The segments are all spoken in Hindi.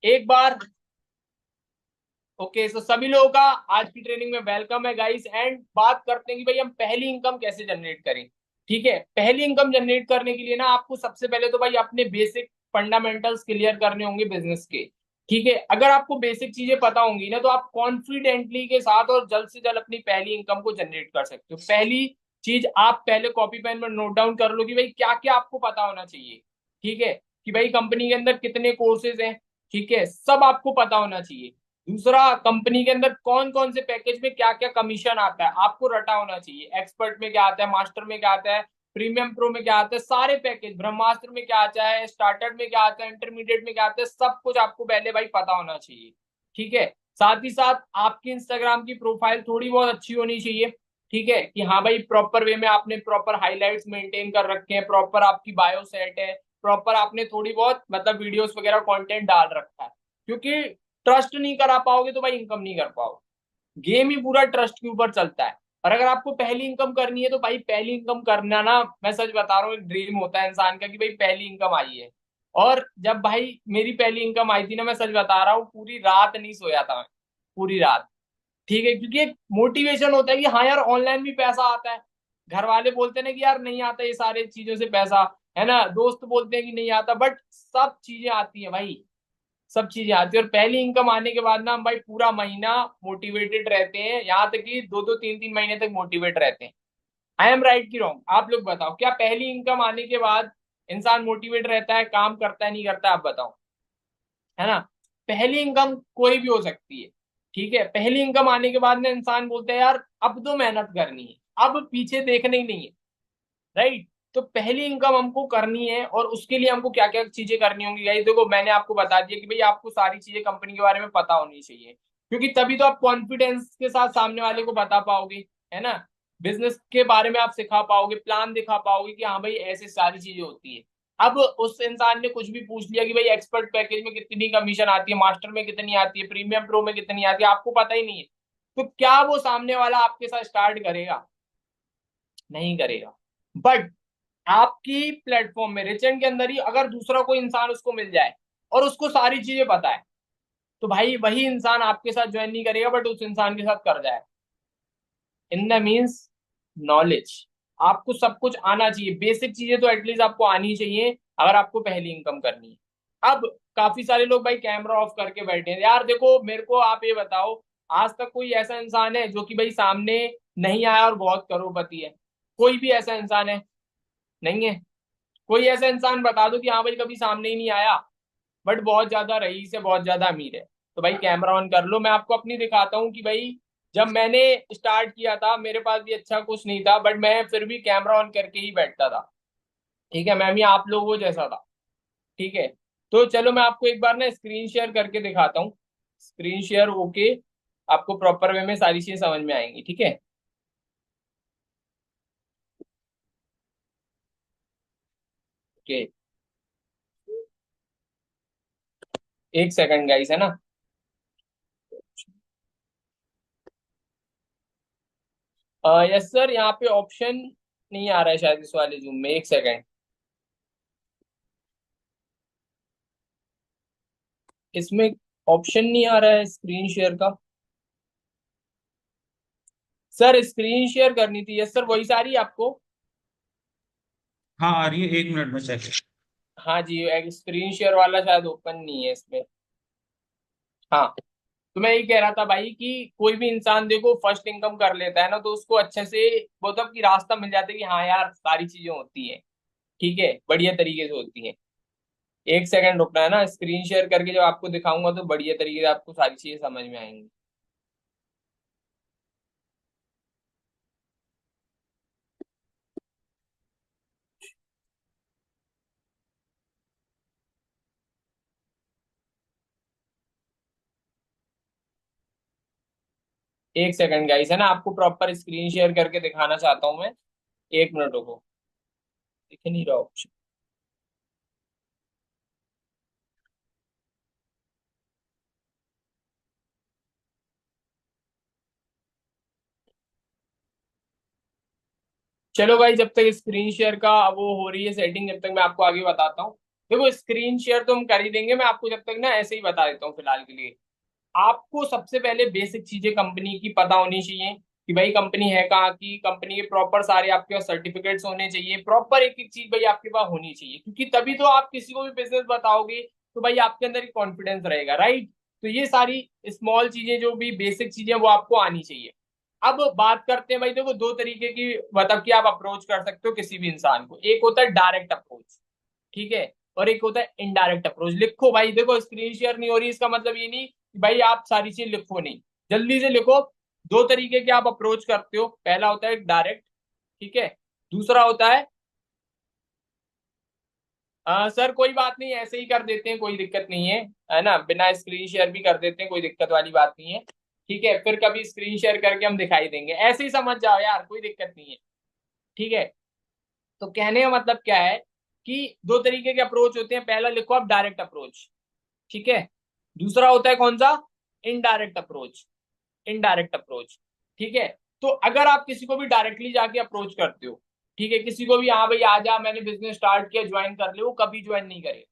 एक बार। ओके, तो सभी लोगों का आज की ट्रेनिंग में वेलकम है गाइस। एंड बात करते हैं कि भाई हम पहली इनकम कैसे जनरेट करें। ठीक है, पहली इनकम जनरेट करने के लिए ना आपको सबसे पहले तो भाई अपने बेसिक फंडामेंटल्स क्लियर करने होंगे बिजनेस के। ठीक है, अगर आपको बेसिक चीजें पता होंगी ना तो आप कॉन्फिडेंटली के साथ और जल्द से जल्द अपनी पहली इनकम को जनरेट कर सकते हो। पहली चीज आप पहले कॉपी पेन में नोट डाउन कर लो कि भाई क्या क्या आपको पता होना चाहिए। ठीक है, कि भाई कंपनी के अंदर कितने कोर्सेज हैं। ठीक है, सब आपको पता होना चाहिए। दूसरा, कंपनी के अंदर कौन कौन से पैकेज में क्या क्या कमीशन आता है आपको रटा होना चाहिए। एक्सपर्ट में क्या आता है, मास्टर में क्या आता है, प्रीमियम प्रो में क्या आता है, सारे पैकेज, ब्रह्मास्त्र में क्या आता है, स्टार्टर्ड में क्या आता है, इंटरमीडिएट में क्या आता है, सब कुछ आपको पहले भाई पता होना चाहिए। ठीक है, साथ ही साथ आपकी इंस्टाग्राम की प्रोफाइल थोड़ी बहुत अच्छी होनी चाहिए। ठीक है, कि हाँ भाई प्रॉपर वे में आपने प्रॉपर हाईलाइट्स मेंटेन कर रखे हैं, प्रॉपर आपकी बायो सेट है, प्रॉपर आपने थोड़ी बहुत मतलब वीडियोस वगैरह कंटेंट डाल रखा है। क्योंकि ट्रस्ट नहीं करा पाओगे तो भाई इनकम नहीं कर पाओगे। गेम ही पूरा ट्रस्ट के ऊपर चलता है। और अगर आपको पहली इनकम करनी है तो भाई पहली इनकम करना ना, मैं सच बता रहा हूँ, एक ड्रीम होता है इंसान का कि भाई पहली इनकम आई है। और जब भाई मेरी पहली इनकम आई थी ना, मैं सच बता रहा हूँ, पूरी रात नहीं सोया था मैं, पूरी रात। ठीक है, क्योंकि एक मोटिवेशन होता है कि हाँ यार ऑनलाइन भी पैसा आता है। घर वाले बोलते हैं ना कि यार नहीं आता ये सारे चीजों से पैसा, है ना, दोस्त बोलते हैं कि नहीं आता, बट सब चीजें आती है भाई। सब चीजें आती है। और पहली इनकम आने के बाद ना हम भाई पूरा महीना मोटिवेटेड रहते हैं, यहाँ तक कि दो दो तीन तीन महीने तक मोटिवेट रहते हैं। आई एम राइट की रॉन्ग, आप लोग बताओ, क्या पहली इनकम आने के बाद इंसान मोटिवेट रहता है, काम करता है, नहीं करता, आप बताओ। है ना, पहली इनकम कोई भी हो सकती है। ठीक है, पहली इनकम आने के बाद ना इंसान बोलता है यार अब तो मेहनत करनी है, अब पीछे देखना ही नहीं है। राइट, तो पहली इनकम हमको करनी है और उसके लिए हमको क्या क्या चीजें करनी होंगी गाइस। देखो मैंने आपको बता दिया कि भाई आपको सारी चीजें कंपनी के बारे में पता होनी चाहिए, क्योंकि तभी तो आप कॉन्फिडेंस के साथ सामने वाले को बता पाओगे। है ना, बिजनेस के बारे में आप सिखा पाओगे, प्लान दिखा पाओगे कि हाँ भाई ऐसे सारी चीजें होती है। अब उस इंसान ने कुछ भी पूछ लिया कि भाई एक्सपर्ट पैकेज में कितनी कमीशन आती है, मास्टर में कितनी आती है, प्रीमियम प्रो में कितनी आती है, आपको पता ही नहीं है, तो क्या वो सामने वाला आपके साथ स्टार्ट करेगा? नहीं करेगा। बट आपकी प्लेटफॉर्म में रिचेंट के अंदर ही अगर दूसरा कोई इंसान उसको मिल जाए और उसको सारी चीजें पता है, तो भाई वही इंसान आपके साथ ज्वाइन नहीं करेगा बट उस इंसान के साथ कर जाए। इन द मीन्स नॉलेज, आपको सब कुछ आना चाहिए, बेसिक चीजें तो एटलीस्ट आपको आनी चाहिए अगर आपको पहली इनकम करनी है। अब काफी सारे लोग भाई कैमरा ऑफ करके बैठे हैं। यार देखो मेरे को आप ये बताओ, आज तक कोई ऐसा इंसान है जो कि भाई सामने नहीं आया और बहुत करोड़पति है? कोई भी ऐसा इंसान है? नहीं है। कोई ऐसा इंसान बता दो कि हाँ भाई कभी सामने ही नहीं आया बट बहुत ज्यादा रईस है, बहुत ज्यादा अमीर है। तो भाई कैमरा ऑन कर लो, मैं आपको अपनी दिखाता हूँ कि भाई जब मैंने स्टार्ट किया था मेरे पास भी अच्छा कुछ नहीं था, बट मैं फिर भी कैमरा ऑन करके ही बैठता था। ठीक है, मैं भी आप लोगों जैसा था। ठीक है, तो चलो मैं आपको एक बार ना स्क्रीन शेयर करके दिखाता हूँ। स्क्रीन शेयर ओके, आपको प्रॉपर वे में सारी चीजें समझ में आएंगी। ठीक है, ओके, एक सेकंड गाइस, है ना। यस सर, यहाँ पे ऑप्शन नहीं आ रहा है शायद इस वाले जूम में, एक सेकंड। इसमें ऑप्शन नहीं आ रहा है स्क्रीन शेयर का। सर स्क्रीन शेयर करनी थी, यस सर, वही सारी आपको। हाँ आ रही है, 1 मिनट में चेक। हाँ जी, एक स्क्रीन शेयर वाला शायद ओपन नहीं है इसमें। हाँ, तो मैं ये कह रहा था भाई कि कोई भी इंसान देखो फर्स्ट इनकम कर लेता है ना तो उसको अच्छे से मतलब कि रास्ता मिल जाता है कि हाँ यार सारी चीजें होती हैं। ठीक है, बढ़िया तरीके से होती हैं। एक सेकंड रुकना है ना, स्क्रीन शेयर करके जब आपको दिखाऊंगा तो बढ़िया तरीके से आपको सारी चीजें समझ में आएंगी। एक सेकंड गाइस, है ना, आपको प्रॉपर स्क्रीन शेयर करके दिखाना चाहता हूँ मैं। एक मिनट रुको, दिख नहीं रहा ऑप्शन। चलो भाई, जब तक स्क्रीन शेयर का वो हो रही है सेटिंग, जब तक मैं आपको आगे बताता हूँ। देखो स्क्रीन शेयर तो हम कर ही देंगे, मैं आपको जब तक ना ऐसे ही बता देता हूँ फिलहाल के लिए। आपको सबसे पहले बेसिक चीजें कंपनी की पता होनी चाहिए कि भाई कंपनी है कहाँ की, कंपनी के प्रॉपर सारे आपके पास सर्टिफिकेट्स होने चाहिए, प्रॉपर एक एक चीज भाई आपके पास होनी चाहिए, क्योंकि तभी तो आप किसी को भी बिजनेस बताओगे तो भाई आपके अंदर एक कॉन्फिडेंस रहेगा, राइट। तो ये सारी स्मॉल चीजें जो भी बेसिक चीजें वो आपको आनी चाहिए। अब बात करते हैं भाई, देखो दो तरीके की मतलब कि आप अप्रोच कर सकते हो किसी भी इंसान को। एक होता है डायरेक्ट अप्रोच, ठीक है, और एक होता है इनडायरेक्ट अप्रोच। लिखो भाई, देखो स्क्रीन शेयर नहीं हो रही इसका मतलब ये नहीं कि भाई आप सारी चीज लिखो नहीं, जल्दी से लिखो। दो तरीके के आप अप्रोच करते हो, पहला होता है डायरेक्ट, ठीक है, दूसरा होता है सर कोई बात नहीं ऐसे ही कर देते हैं, कोई दिक्कत नहीं है ना, बिना स्क्रीन शेयर भी कर देते हैं, कोई दिक्कत वाली बात नहीं है। ठीक है, फिर कभी स्क्रीन शेयर करके हम दिखाई देंगे, ऐसे ही समझ जाओ यार, कोई दिक्कत नहीं है। ठीक है, तो कहने का मतलब क्या है कि दो तरीके के अप्रोच होते हैं, पहला लिखो आप डायरेक्ट अप्रोच, ठीक है, दूसरा होता है कौन सा, इनडायरेक्ट अप्रोच। इनडायरेक्ट अप्रोच, ठीक है। तो अगर आप किसी को भी डायरेक्टली जाके अप्रोच करते हो, ठीक है, किसी को भी हाँ भाई आ जा मैंने बिजनेस स्टार्ट किया ज्वाइन कर ले, वो कभी ज्वाइन नहीं करेगा,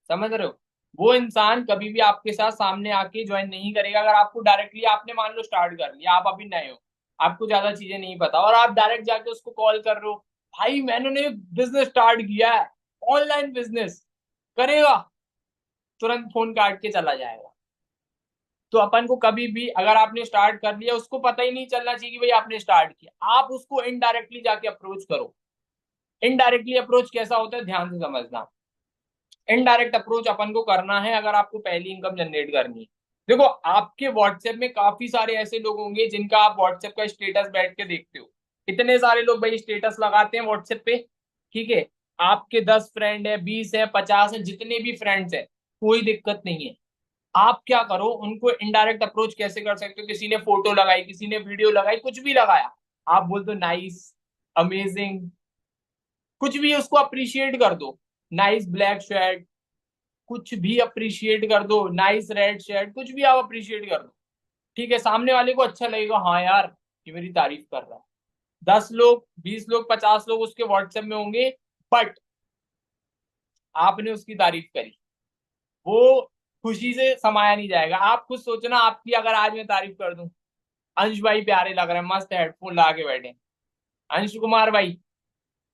समझ रहे हो। वो इंसान कभी भी आपके साथ सामने आके ज्वाइन नहीं करेगा। अगर आपको डायरेक्टली आपने मान लो स्टार्ट कर लिया, आप अभी नए हो, आपको ज्यादा चीजें नहीं पता, और आप डायरेक्ट जाके उसको कॉल कर रहे हो, भाई मैंने बिजनेस स्टार्ट किया है, ऑनलाइन बिजनेस करेगा, तुरंत फोन काट के चला जाएगा। तो अपन को कभी भी अगर आपने स्टार्ट कर लिया, उसको पता ही नहीं चलना चाहिए कि भाई आपने स्टार्ट किया, आप उसको इनडायरेक्टली जाके अप्रोच करो। इनडायरेक्टली अप्रोच कैसा होता है, ध्यान से समझना। इनडायरेक्ट अप्रोच अपन को करना है अगर आपको पहली इनकम जनरेट करनी है। देखो आपके व्हाट्सएप में काफी सारे ऐसे लोग होंगे जिनका आप व्हाट्सएप का स्टेटस बैठ के देखते हो, इतने सारे लोग भाई स्टेटस लगाते हैं व्हाट्सएप पे, ठीक है। आपके 10 फ्रेंड है, 20 है, 50 है, जितने भी फ्रेंड्स है, कोई दिक्कत नहीं है। आप क्या करो, उनको इनडायरेक्ट अप्रोच कैसे कर सकते हो, किसी ने फोटो लगाई, किसी ने वीडियो लगाई, कुछ भी लगाया, आप बोल दो नाइस, अमेजिंग, कुछ भी उसको अप्रिशिएट कर दो। नाइस ब्लैक शर्ट, कुछ भी अप्रिशिएट कर दो, नाइस रेड शर्ट, कुछ भी आप अप्रिशिएट कर दो, ठीक है। सामने वाले को अच्छा लगेगा, हाँ यार ये मेरी तारीफ कर रहा है। 10 लोग, 20 लोग, 50 लोग उसके व्हाट्सएप में होंगे, बट आपने उसकी तारीफ करी, वो खुशी से समाया नहीं जाएगा। आप खुद सोचना, आपकी अगर आज मैं तारीफ कर दूं, अंश भाई प्यारे लग रहे हैं, मस्त हेडफोन लगा के बैठे, अंश कुमार भाई,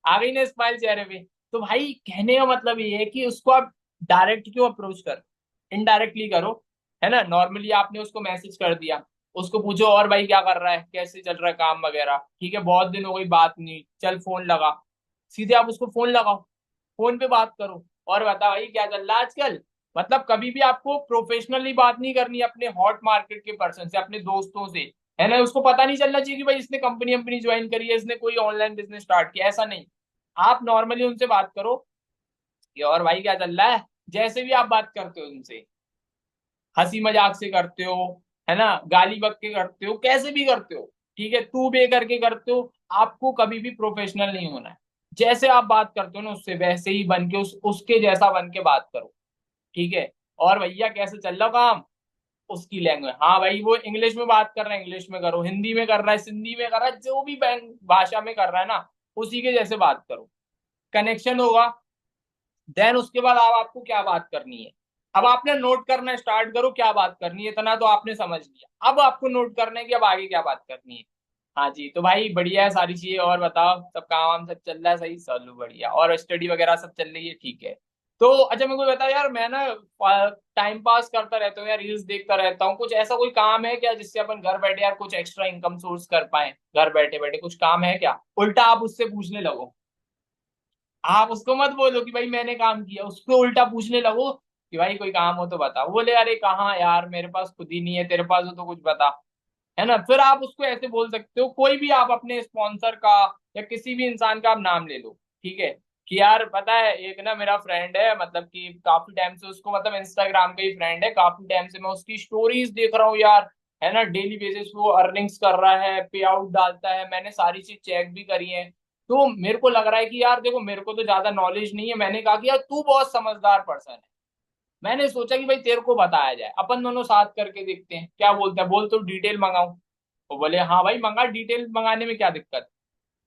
आ गई ना स्माइल चेहरे पे। तो भाई कहने का मतलब ये है कि उसको आप डायरेक्ट क्यों अप्रोच कर, इनडायरेक्टली करो, है ना। नॉर्मली आपने उसको मैसेज कर दिया, उसको पूछो और भाई क्या कर रहा है, कैसे चल रहा है काम वगैरह, ठीक है, बहुत दिन हो गई बात नहीं, चल फोन लगा, सीधे आप उसको फोन लगाओ, फोन पे बात करो, और बता भाई क्या चल रहा है आजकल। मतलब कभी भी आपको प्रोफेशनली बात नहीं करनी है अपने हॉट मार्केट के पर्सन से, अपने दोस्तों से, है ना। उसको पता नहीं चलना चाहिए कि भाई इसने कंपनी कंपनी ज्वाइन करी है, इसने कोई ऑनलाइन बिजनेस स्टार्ट किया, ऐसा नहीं। आप नॉर्मली उनसे बात करो कि और भाई क्या चल रहा है, जैसे भी आप बात करते हो उनसे, हंसी मजाक से करते हो, है ना, गाली बक के करते हो, कैसे भी करते हो, ठीक है, तू बे करके करते हो, आपको कभी भी प्रोफेशनल नहीं होना है। जैसे आप बात करते हो ना उससे, वैसे ही बन के उसके जैसा बन के बात करो, ठीक है। और भैया कैसे चल रहा काम, उसकी लैंग्वेज, हाँ भाई वो इंग्लिश में बात कर रहा है इंग्लिश में करो, हिंदी में कर रहा है सिंधी में कर रहा है, जो भी भाषा में कर रहा है ना, उसी के जैसे बात करो, कनेक्शन होगा। देन उसके बाद आप आपको क्या बात करनी है, अब आपने नोट करना स्टार्ट करो क्या बात करनी है, इतना तो आपने समझ लिया, अब आपको नोट करना है कि अब आगे क्या बात करनी है। हाँ जी, तो भाई बढ़िया है सारी चीजें, और बताओ सब काम वाम सब चल रहा है सही, चलो बढ़िया, और स्टडी वगैरह सब चल रही है, ठीक है। तो अच्छा मेरे को बताओ यार, मैं ना टाइम पास करता रहता हूँ यार, रील्स देखता रहता हूँ, कुछ ऐसा कोई काम है क्या जिससे अपन घर बैठे यार कुछ एक्स्ट्रा इनकम सोर्स कर पाए, घर बैठे बैठे कुछ काम है क्या। उल्टा आप उससे पूछने लगो, आप उसको मत बोलो कि भाई मैंने काम किया, उसको उल्टा पूछने लगो कि भाई कोई काम हो तो बता, वो बोले अरे कहाँ यार मेरे पास खुद ही नहीं है, तेरे पास हो तो कुछ बता, है ना। फिर आप उसको ऐसे बोल सकते हो, कोई भी आप अपने स्पॉन्सर का या किसी भी इंसान का आप नाम ले लो, ठीक है, कि यार पता है एक ना मेरा फ्रेंड है, मतलब कि काफी टाइम से उसको, मतलब इंस्टाग्राम का ही फ्रेंड है, काफी टाइम से मैं उसकी स्टोरीज देख रहा हूँ यार, है ना, डेली बेसिस पे वो अर्निंग्स कर रहा है, पे आउट डालता है, मैंने सारी चीज चेक भी करी है। तो मेरे को लग रहा है कि यार देखो मेरे को तो ज्यादा नॉलेज नहीं है, मैंने कहा कि यार तू बहुत समझदार पर्सन है, मैंने सोचा कि भाई तेरे को बताया जाए, अपन दोनों साथ करके देखते हैं क्या बोलते हैं, बोल तो डिटेल मंगाऊं। वो बोले हाँ भाई मंगा, डिटेल मंगाने में क्या दिक्कत,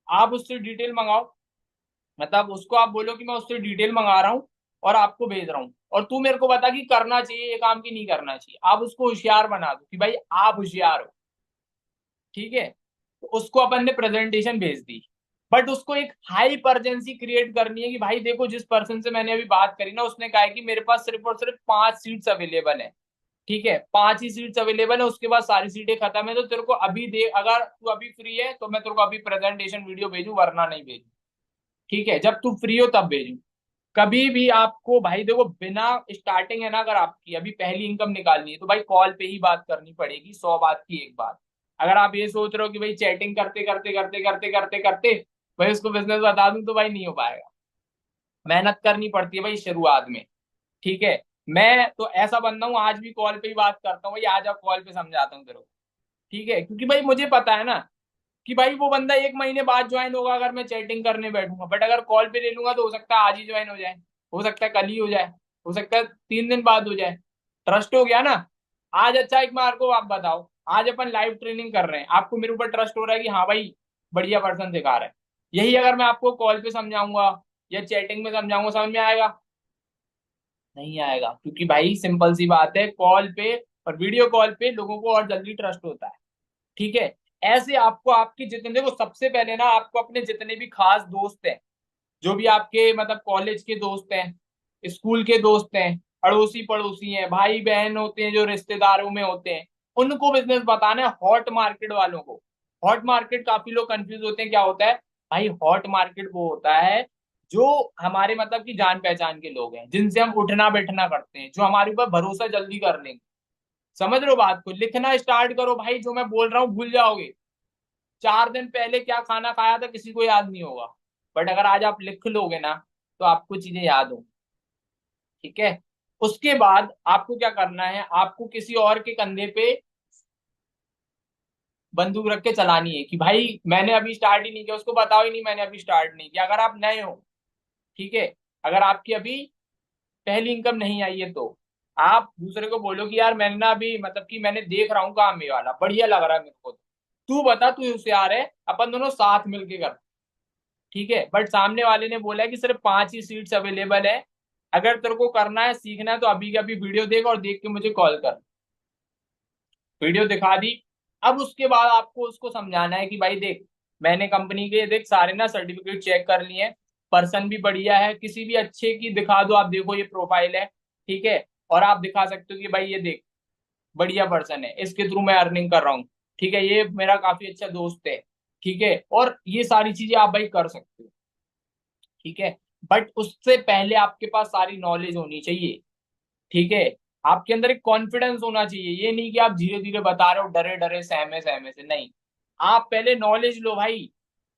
आप उससे डिटेल मंगाओ, मतलब उसको आप बोलो कि मैं उससे डिटेल मंगा रहा हूँ, और आपको भेज रहा हूँ, और तू मेरे को बता कि करना चाहिए ये काम की नहीं करना चाहिए। आप उसको होशियार बना दो कि भाई आप होशियार हो, ठीक है। तो उसको अपन ने प्रेजेंटेशन भेज दी, बट उसको एक हाई अर्जेंसी क्रिएट करनी है कि भाई देखो, जिस पर्सन से मैंने अभी बात करी ना, उसने कहा है कि मेरे पास सिर्फ और सिर्फ 5 सीट्स अवेलेबल है, ठीक है, 5 ही सीट्स अवेलेबल है, उसके बाद सारी सीटें खत्म है। तो तेरे को अभी दे, अगर तू अभी फ्री है तो मैं तेरे को अभी प्रेजेंटेशन वीडियो भेजू, वरना नहीं भेजू, ठीक है, जब तू फ्री हो तब भेजू। कभी भी आपको भाई देखो, बिना स्टार्टिंग है ना, अगर आपकी अभी पहली इनकम निकालनी है तो भाई कॉल पे ही बात करनी पड़ेगी, 100 बात की एक बात। अगर आप ये सोच रहे हो कि भाई चैटिंग करते करते करते करते करते करते भाई उसको बिजनेस बता दूं, तो भाई नहीं हो पाएगा। मेहनत करनी पड़ती है भाई शुरुआत में, ठीक है। मैं तो ऐसा बंदा हूँ, आज भी कॉल पे ही बात करता हूँ भाई, आज आप कॉल पे समझाता हूँ तेरे को, ठीक है, क्योंकि भाई मुझे पता है ना कि भाई वो बंदा 1 महीने बाद ज्वाइन होगा अगर मैं चैटिंग करने बैठूंगा, बट अगर कॉल पे ले लूंगा तो हो सकता है आज ही ज्वाइन हो जाए, हो सकता है कल ही हो जाए, हो सकता है 3 दिन बाद हो जाए। ट्रस्ट हो गया ना। आज अच्छा, एक बार को आप बताओ, आज अपन लाइव ट्रेनिंग कर रहे हैं, आपको मेरे ऊपर ट्रस्ट हो रहा है कि हाँ भाई बढ़िया पर्सन सिखा रहा है। यही अगर मैं आपको कॉल पे समझाऊंगा या चैटिंग में समझाऊंगा, समझ में आएगा? नहीं आएगा, क्योंकि भाई सिंपल सी बात है, कॉल पे और वीडियो कॉल पे लोगों को और जल्दी ट्रस्ट होता है, ठीक है। ऐसे आपको आपके जितने, देखो सबसे पहले ना आपको अपने जितने भी खास दोस्त हैं, जो भी आपके मतलब कॉलेज के दोस्त हैं, स्कूल के दोस्त हैं, अड़ोसी पड़ोसी हैं, भाई बहन होते हैं जो रिश्तेदारों में होते हैं, उनको बिजनेस बताना है, हॉट मार्केट वालों को। हॉट मार्केट, काफी लोग कंफ्यूज होते हैं क्या होता है भाई। हॉट मार्केट वो होता है जो हमारे मतलब की जान पहचान के लोग हैं, जिनसे हम उठना बैठना करते हैं, जो हमारे ऊपर भरोसा जल्दी कर लेंगे। समझ रहे हो बात को? लिखना स्टार्ट करो भाई, जो मैं बोल रहा हूँ भूल जाओगे। 4 दिन पहले क्या खाना खाया था किसी को याद नहीं होगा, बट अगर आज आप लिख लोगे ना तो आपको चीजें याद होंगी, ठीक है। उसके बाद आपको क्या करना है, आपको किसी और के कंधे पे बंदूक रख के चलानी है कि भाई मैंने अभी स्टार्ट ही नहीं किया, उसको बताओ ही नहीं मैंने अभी स्टार्ट नहीं किया, अगर आप नए हो, ठीक है। अगर आपकी अभी पहली इनकम नहीं आई है तो आप दूसरे को बोलो कि यार मैंने ना अभी मतलब कि मैंने देख रहा हूँ काम ये वाला बढ़िया लग रहा है मेरे को, तू बता तू होशियार है, अपन दोनों साथ मिलके कर, ठीक है। बट सामने वाले ने बोला है कि सिर्फ 5 ही सीट्स अवेलेबल है, अगर तेरे को करना है सीखना है तो अभी के अभी वीडियो देख और देख के मुझे कॉल कर। वीडियो दिखा दी। अब उसके बाद आपको उसको समझाना है कि भाई देख, मैंने कंपनी के देख सारे ना सर्टिफिकेट चेक कर लिए हैं, पर्सन भी बढ़िया है, किसी भी अच्छे की दिखा दो, आप देखो ये प्रोफाइल है, ठीक है, और आप दिखा सकते हो कि भाई ये देख बढ़िया पर्सन है, इसके थ्रू मैं अर्निंग कर रहा हूँ, ठीक है, ये मेरा काफी अच्छा दोस्त है, ठीक है, और ये सारी चीजें आप भाई कर सकते हो, ठीक है। बट उससे पहले आपके पास सारी नॉलेज होनी चाहिए, ठीक है। आपके अंदर एक कॉन्फिडेंस होना चाहिए, ये नहीं कि आप धीरे धीरे बता रहे हो डरे डरे सहमे सहमे से, नहीं। आप पहले नॉलेज लो भाई,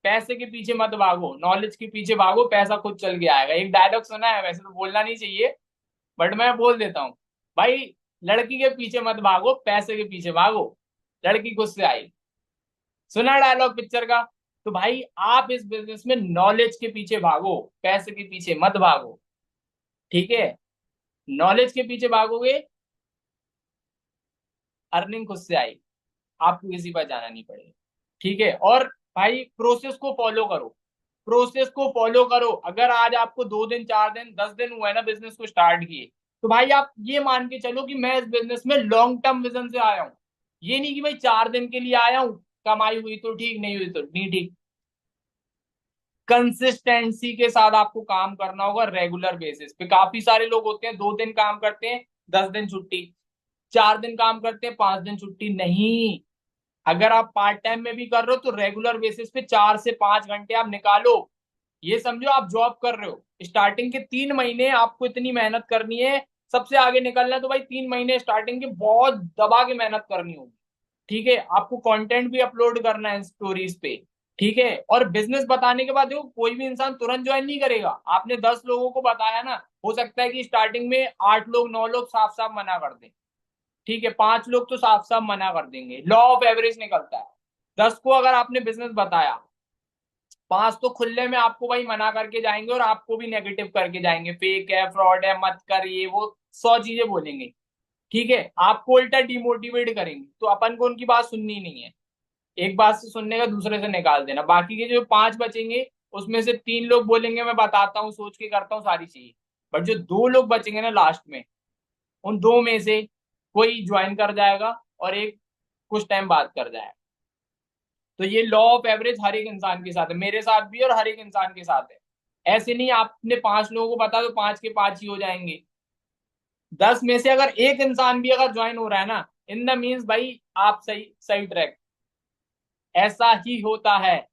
पैसे के पीछे मत भागो, नॉलेज के पीछे भागो, पैसा खुद चल के आएगा। एक डायलॉग सुना है, वैसे तो बोलना नहीं चाहिए बट मैं बोल देता हूँ भाई, लड़की के पीछे मत भागो, पैसे के पीछे भागो, लड़की खुद से आई। सुना डायलॉग पिक्चर का? तो भाई आप इस बिजनेस में नॉलेज के पीछे भागो, पैसे के पीछे मत भागो, ठीक है। नॉलेज के पीछे भागोगे, अर्निंग खुद से आएगी, आपको किसी पर जाना नहीं पड़ेगा, ठीक है। और भाई प्रोसेस को फॉलो करो, प्रोसेस को फॉलो करो। अगर आज आपको 2 दिन 4 दिन 10 दिन हुआ है ना बिजनेस को स्टार्ट किए, तो भाई आप ये मान के चलो कि मैं इस बिजनेस में लॉन्ग टर्म विजन से आया हूँ। ये नहीं कि भाई 4 दिन के लिए आया हूँ, कमाई हुई तो ठीक, नहीं हुई तो नहीं ठीक। कंसिस्टेंसी के साथ आपको काम करना होगा, रेगुलर बेसिस पे। काफी सारे लोग होते हैं 2 दिन काम करते हैं 10 दिन छुट्टी, 4 दिन काम करते हैं 5 दिन छुट्टी, नहीं। अगर आप पार्ट टाइम में भी कर रहे हो तो रेगुलर बेसिस पे 4 से 5 घंटे आप निकालो। ये समझो आप जॉब कर रहे हो, स्टार्टिंग के 3 महीने आपको इतनी मेहनत करनी है, सबसे आगे निकलना है तो भाई 3 महीने स्टार्टिंग के बहुत दबा के मेहनत करनी होगी, ठीक है। आपको कंटेंट भी अपलोड करना है स्टोरीज पे, ठीक है। और बिजनेस बताने के बाद देखो, कोई भी इंसान तुरंत ज्वाइन नहीं करेगा। आपने 10 लोगों को बताया ना, हो सकता है कि स्टार्टिंग में 8 लोग 9 लोग साफ साफ मना कर दें, ठीक है, 5 लोग तो साफ साफ मना कर देंगे, लॉ ऑफ एवरेज निकलता है। 10 को अगर आपने बिजनेस बताया, 5 तो खुले में आपको भाई मना करके जाएंगे और आपको भी नेगेटिव करके जाएंगे, फेक है, फ्रॉड है, मत कर, ये वो 100 चीजें बोलेंगे, ठीक है, आपको उल्टा डिमोटिवेट करेंगे। तो अपन को उनकी बात सुननी नहीं है, एक बात से सुनने का दूसरे से निकाल देना। बाकी के जो 5 बचेंगे उसमें से 3 लोग बोलेंगे मैं बताता हूँ, सोच के करता हूँ सारी चीजें, बट जो 2 लोग बचेंगे ना लास्ट में, उन 2 में से कोई ज्वाइन कर जाएगा और एक कुछ टाइम बाद कर जाएगा। तो ये लॉ ऑफ एवरेज हर एक इंसान के साथ है, मेरे साथ भी और हर एक इंसान के साथ है। ऐसे नहीं आपने 5 लोगों को बता तो 5 के 5 ही हो जाएंगे। 10 में से अगर एक इंसान भी अगर ज्वाइन हो रहा है ना, इन द मीन्स भाई आप सही सही ट्रैक। ऐसा ही होता है,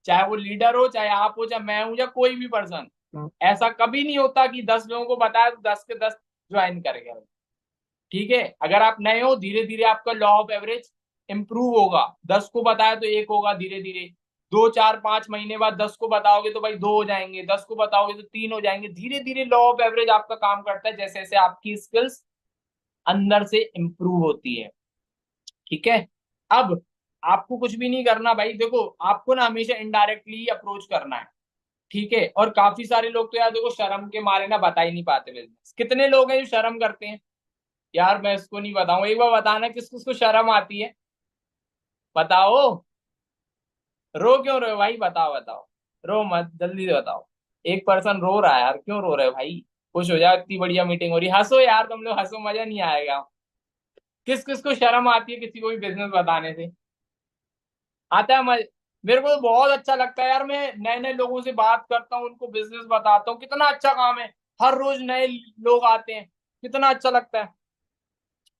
चाहे वो लीडर हो, चाहे आप हो, चाहे मैं हूं, या कोई भी पर्सन। ऐसा कभी नहीं होता कि 10 लोगों को बताया तो 10 के 10 ज्वाइन कर गए। ठीक है, अगर आप नए हो, धीरे धीरे आपका लॉ ऑफ एवरेज इंप्रूव होगा। 10 को बताया तो एक होगा, धीरे धीरे 2 4 5 महीने बाद 10 को बताओगे तो भाई 2 हो जाएंगे, 10 को बताओगे तो 3 हो जाएंगे। धीरे धीरे लॉ ऑफ एवरेज आपका काम करता है, जैसे जैसे आपकी स्किल्स अंदर से इंप्रूव होती है। ठीक है, अब आपको कुछ भी नहीं करना भाई, देखो आपको ना हमेशा इनडायरेक्टली अप्रोच करना है। ठीक है, और काफी सारे लोग तो यार देखो शर्म के मारे ना बता ही नहीं पाते बिजनेस। कितने लोग हैं जो शर्म करते हैं, यार मैं इसको नहीं बताऊं, एक बार बताना किस किसको शर्म आती है, बताओ। रो क्यों रहे हो भाई, बताओ बताओ, रो मत, जल्दी से बताओ। एक पर्सन रो रहा है यार, क्यों रो रहे हो भाई, खुश हो जाओ, इतनी बढ़िया मीटिंग हो रही है, हंसो यार, तुम लोग हंसो, मजा नहीं आएगा। किस किस को शर्म आती है किसी को भी बिजनेस बताने से, आता है मज... मेरे को तो बहुत अच्छा लगता है यार, मैं नए नए लोगों से बात करता हूँ, उनको बिजनेस बताता हूँ, कितना अच्छा काम है। हर रोज नए लोग आते हैं, कितना अच्छा लगता है।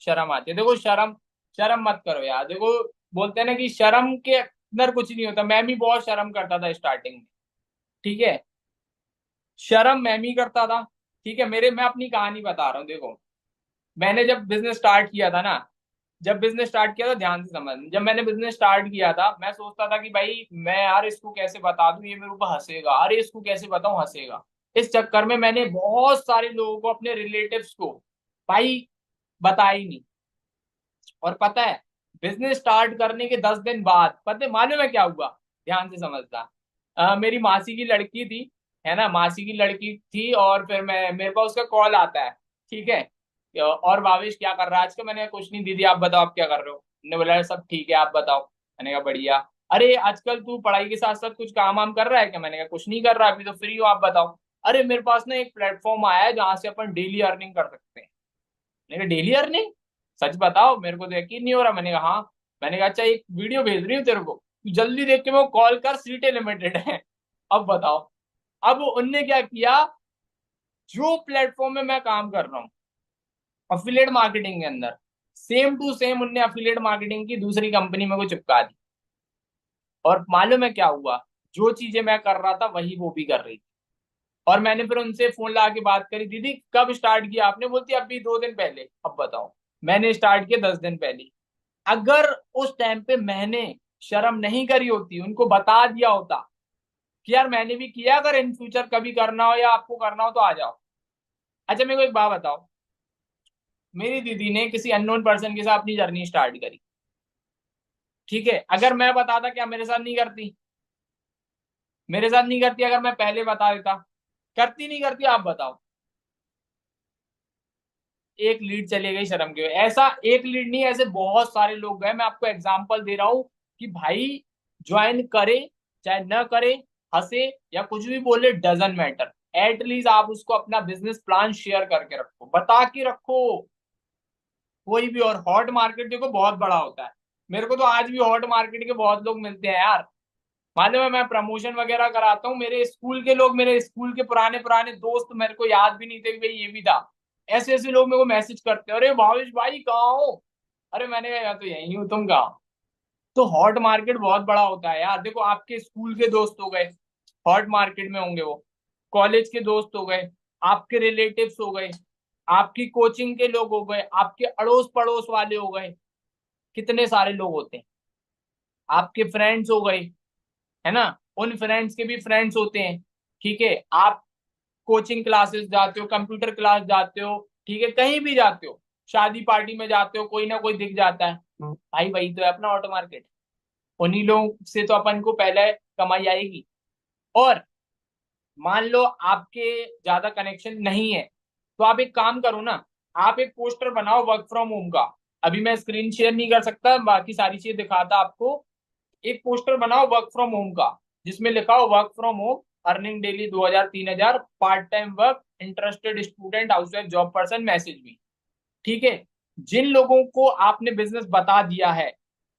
शर्म आती है, देखो शर्म, शर्म मत करो यार, देखो बोलते हैं ना कि शर्म के अंदर कुछ नहीं होता। मैं भी बहुत शर्म करता था स्टार्टिंग में। ठीक है, शर्म मैं भी करता था। ठीक है, मेरे मैं अपनी कहानी बता रहा हूँ, देखो मैंने जब बिजनेस स्टार्ट किया था ना, जब बिजनेस स्टार्ट किया था, ध्यान से समझ, जब मैंने बिजनेस स्टार्ट किया था, मैं सोचता था कि भाई मैं यार इसको कैसे बता दूं, ये मेरे ऊपर हंसेगा, अरे इसको कैसे बताऊं, हंसेगा। इस चक्कर में मैंने बहुत सारे लोगों को, अपने रिलेटिव्स को भाई बताया ही नहीं। और पता है, बिजनेस स्टार्ट करने के 10 दिन बाद पता है मालूम है क्या हुआ, ध्यान से समझना। मेरी मासी की लड़की थी, है ना, मासी की लड़की थी, और फिर मैं, मेरे पास उसका कॉल आता है। ठीक है, और भावेश क्या कर रहा है आजकल, मैंने कहा, कुछ नहीं दीदी, आप बताओ आप क्या कर रहे हो। ने बोला सब ठीक है, आप बताओ। मैंने कहा बढ़िया। अरे आजकल तू पढ़ाई के साथ साथ कुछ काम वाम कर रहा है क्या, मैंने कहा कुछ नहीं कर रहा, अभी तो फ्री हो, आप बताओ। अरे मेरे पास ना एक प्लेटफॉर्म आया है जहां से अपन डेली अर्निंग कर सकते हैं। मैंने कहा डेली अर्निंग, सच बताओ, मेरे को तो यकीन नहीं हो रहा। मैंने कहा हाँ। मैंने कहा अच्छा, एक वीडियो भेज रही हूँ तेरे को, तू जल्दी देख के मेरे को कॉल कर, सीटें लिमिटेड है। अब बताओ। अब उनने क्या किया, जो प्लेटफॉर्म में मैं काम कर रहा हूँ अफिलिएट मार्केटिंग के अंदर, सेम टू सेम उनने अफिलिएट मार्केटिंग की दूसरी कंपनी में को चिपका दी। और मालूम है क्या हुआ, जो चीजें मैं कर रहा था वही वो भी कर रही थी। और मैंने फिर उनसे फोन लगा के बात करी, दीदी कब स्टार्ट किया आपने, बोलती अभी 2 दिन पहले। अब बताओ, मैंने स्टार्ट किया 10 दिन पहले। अगर उस टाइम पे मैंने शर्म नहीं करी होती, उनको बता दिया होता कि यार मैंने भी किया, अगर इन फ्यूचर कभी करना हो या आपको करना हो तो आ जाओ। अच्छा मेरे को एक बात बताओ, मेरी दीदी ने किसी अननोन पर्सन के साथ अपनी जर्नी स्टार्ट करी। ठीक है, अगर मैं बताता क्या मेरे साथ नहीं करती, मेरे साथ नहीं करती, अगर मैं पहले बता देता, करती नहीं करती, आप बताओ। एक लीड चली गई शर्म की वजह। ऐसा एक लीड नहीं, ऐसे बहुत सारे लोग गए, मैं आपको एग्जांपल दे रहा हूं कि भाई ज्वाइन करे चाहे न करे, हंसे या कुछ भी बोले, डजन मैटर, एटलीस्ट आप उसको अपना बिजनेस प्लान शेयर करके रखो, बता के रखो कोई भी। और हॉट मार्केट देखो बहुत बड़ा होता है, मेरे को तो आज भी हॉट मार्केट के बहुत लोग मिलते हैं यार। मालूम है, मैं प्रमोशन वगैरह कराता हूँ, मेरे स्कूल के लोग, मेरे स्कूल के पुराने पुराने दोस्त मेरे को याद भी नहीं थे कि भाई ये भी था। ऐसे ऐसे लोग मेरे को मैसेज करते हैं, अरे भावेश भाई कहाँ हो। अरे मैंने कहा "मैं तो यही हूँ, तुम कहाँ हो?" तो हॉट मार्केट बहुत बड़ा होता है यार, देखो आपके स्कूल के दोस्त हो गए, हॉट मार्केट में होंगे वो, कॉलेज के दोस्त हो गए, आपके रिलेटिव्स हो गए, आपकी कोचिंग के लोग हो गए, आपके अड़ोस पड़ोस वाले हो गए, कितने सारे लोग होते हैं, आपके फ्रेंड्स हो गए, है ना, उन फ्रेंड्स के भी फ्रेंड्स होते हैं। ठीक है, आप कोचिंग क्लासेस जाते हो, कंप्यूटर क्लास जाते हो, ठीक है, कहीं भी जाते हो, शादी पार्टी में जाते हो, कोई ना कोई दिख जाता है, भाई वही तो है अपना ऑटो मार्केट। उन्हीं लोगों से तो अपन को पहले कमाई आएगी। और मान लो आपके ज्यादा कनेक्शन नहीं है, तो आप एक काम करो ना, आप एक पोस्टर बनाओ वर्क फ्रॉम होम का। अभी मैं स्क्रीन शेयर नहीं कर सकता, बाकी सारी चीजें दिखाता आपको। एक पोस्टर बनाओ वर्क फ्रॉम होम का, जिसमें लिखा हो work from home, earning daily 2000 3000, part time work, interested student, housewife, job person, message भी। ठीक है, जिन लोगों को आपने बिजनेस बता दिया है,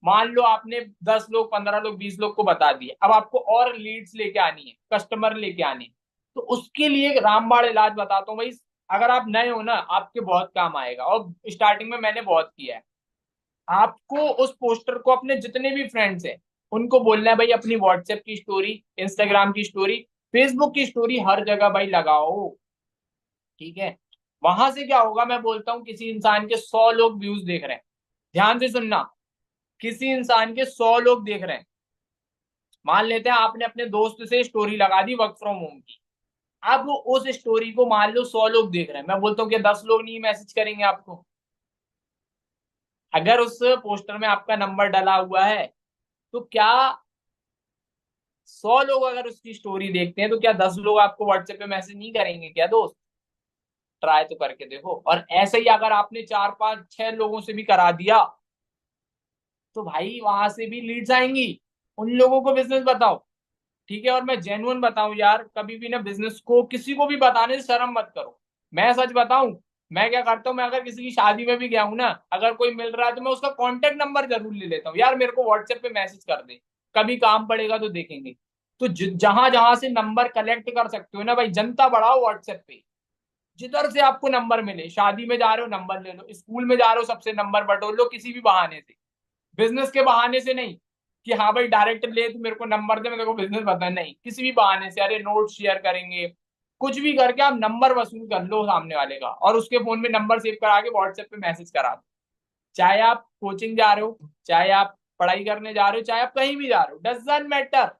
मान लो आपने 10 लोग, 15 लोग, 20 लोग को बता दिए, अब आपको और लीड्स लेके आनी है, कस्टमर लेके आने हैं। तो उसके लिए एक रामबाण इलाज बताता हूँ भाई। अगर आप नए हो ना, आपके बहुत काम आएगा, और स्टार्टिंग में मैंने बहुत किया है। आपको उस पोस्टर को अपने जितने भी फ्रेंड्स हैं उनको बोलना है भाई, अपनी व्हाट्सएप की स्टोरी, इंस्टाग्राम की स्टोरी, फेसबुक की स्टोरी, हर जगह भाई लगाओ। ठीक है, वहां से क्या होगा, मैं बोलता हूँ किसी इंसान के 100 लोग व्यूज देख रहे हैं, ध्यान से सुनना, किसी इंसान के 100 लोग देख रहे हैं। मान लेते हैं आपने अपने दोस्त से स्टोरी लगा दी वर्क फ्रॉम होम की, अब उस स्टोरी को मान लो 100 लोग देख रहे हैं, मैं बोलता हूँ कि 10 लोग नहीं मैसेज करेंगे आपको? अगर उस पोस्टर में आपका नंबर डला हुआ है, तो क्या 100 लोग अगर उसकी स्टोरी देखते हैं, तो क्या 10 लोग आपको व्हाट्सएप पे मैसेज नहीं करेंगे क्या दोस्त? ट्राई तो करके देखो। और ऐसे ही अगर आपने 4 5 6 लोगों से भी करा दिया, तो भाई वहां से भी लीड्स आएंगी, उन लोगों को बिजनेस बताओ। ठीक है, और मैं जेन्युइन बताऊं यार, कभी भी ना बिजनेस को किसी को भी बताने से शर्म मत करो। मैं सच बताऊं, मैं क्या करता हूं, मैं अगर किसी की शादी में भी गया हूं ना, अगर कोई मिल रहा है तो मैं उसका कांटेक्ट नंबर जरूर ले लेता हूँ, यार मेरे को व्हाट्सएप पे मैसेज कर दे, कभी काम पड़ेगा तो देखेंगे। तो जहां जहां से नंबर कलेक्ट कर सकते हो ना भाई, जनता बढ़ाओ व्हाट्सएप पे। जिधर से आपको नंबर मिले, शादी में जा रहे हो नंबर ले लो, स्कूल में जा रहे हो सबसे नंबर बटोर लो, किसी भी बहाने से, बिजनेस के बहाने से नहीं कि हाँ भाई डायरेक्ट ले तू मेरे को नंबर दे, मैं तेरे को बिजनेस बता, नहीं, किसी भी बहाने से, अरे नोट शेयर करेंगे, कुछ भी करके आप नंबर वसूल कर लो सामने वाले का, और उसके फोन में नंबर सेव करा के व्हाट्सएप पे मैसेज करा दो। चाहे आप कोचिंग जा रहे हो, चाहे आप पढ़ाई करने जा रहे हो, चाहे आप कहीं भी जा रहे हो, डजंट मैटर,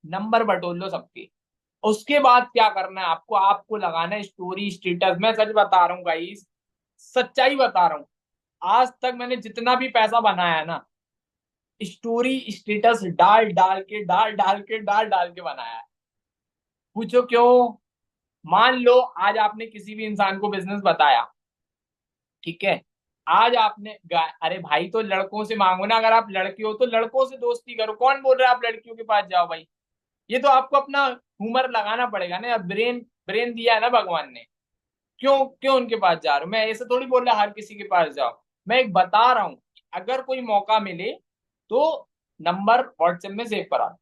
नंबर बटोर लो सबके। उसके बाद क्या करना है आपको, आपको लगाना है स्टोरी स्टेटस। मैं सच बता रहा हूँ गाइस, सच्चाई बता रहा हूँ, आज तक मैंने जितना भी पैसा बनाया है ना, स्टोरी स्टेटस डाल डाल के, डाल डाल के, डाल डाल के बनाया है। पूछो क्यों? मान लो आज आपने किसी भी इंसान को बिजनेस बताया, ठीक है, आज आपने अरे भाई तो लड़कों से मांगो ना, अगर आप लड़के हो तो लड़कों से दोस्ती करो, कौन बोल रहा है आप लड़कियों के पास जाओ भाई? ये तो आपको अपना हुमर लगाना पड़ेगा ना, ब्रेन, ब्रेन दिया है ना भगवान ने। क्यों क्यों उनके पास जा रहे हो? मैं ऐसे थोड़ी बोल रहा हर किसी के पास जाओ, मैं एक बता रहा हूँ, अगर कोई मौका मिले तो नंबर व्हाट्सएप में सेव करा।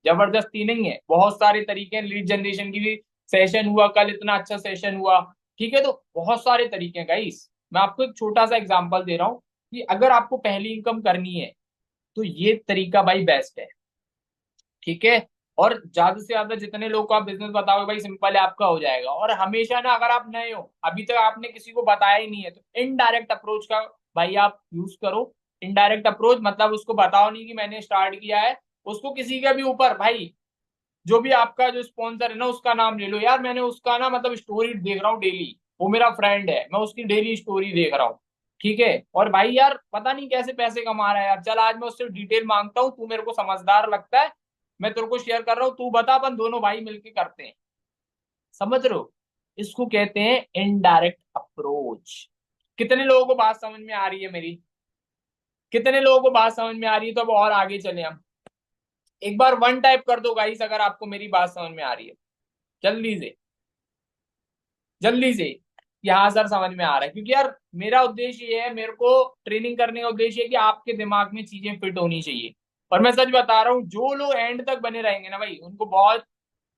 जबरदस्ती नहीं है, बहुत सारे तरीके हैं, लीड जनरेशन की भी सेशन हुआ कल, इतना अच्छा सेशन हुआ। ठीक है, तो बहुत सारे तरीके हैं गाइस। मैं आपको एक छोटा सा एग्जांपल दे रहा हूँ कि अगर आपको पहली इनकम करनी है, तो ये तरीका भाई बेस्ट है। ठीक है, और ज्यादा से ज्यादा जितने लोग को आप बिजनेस बताओगे भाई, सिंपल है, आपका हो जाएगा। और हमेशा ना, अगर आप नए हो, अभी तक आपने किसी को बताया ही नहीं है, तो इनडायरेक्ट अप्रोच का भाई आप यूज करो। इनडायरेक्ट अप्रोच मतलब उसको बताओ नहीं कि मैंने स्टार्ट किया है, उसको किसी के भी ऊपर भाई, जो भी आपका जो स्पॉन्सर है ना, उसका नाम ले लो, यार मैंने उसका ना मतलब स्टोरी देख रहा हूँ डेली, वो मेरा फ्रेंड है, मैं उसकी डेली स्टोरी देख रहा हूँ। ठीक है, और भाई यार पता नहीं कैसे पैसे कमा रहा है यार, चल आज मैं उससे डिटेल मांगता हूँ, तू मेरे को समझदार लगता है, मैं तेरे को शेयर कर रहा हूँ, तू बता, अपन दोनों भाई मिलके करते हैं। समझ रहे हो? इसको कहते हैं इनडायरेक्ट अप्रोच। कितने लोगों को बात समझ में आ रही है मेरी? कितने लोगों को बात समझ में आ रही है? तो अब और आगे चले हम, एक बार वन टाइप कर दो गाइस अगर आपको मेरी बात समझ में आ रही है, जल्दी से, जल्दी से। यहाँ सर समझ में आ रहा है, क्योंकि यार मेरा उद्देश्य ये है, मेरे को ट्रेनिंग करने का उद्देश्य है कि आपके दिमाग में चीजें फिट होनी चाहिए। और मैं सच बता रहा हूँ, जो लोग एंड तक बने रहेंगे ना भाई, उनको बहुत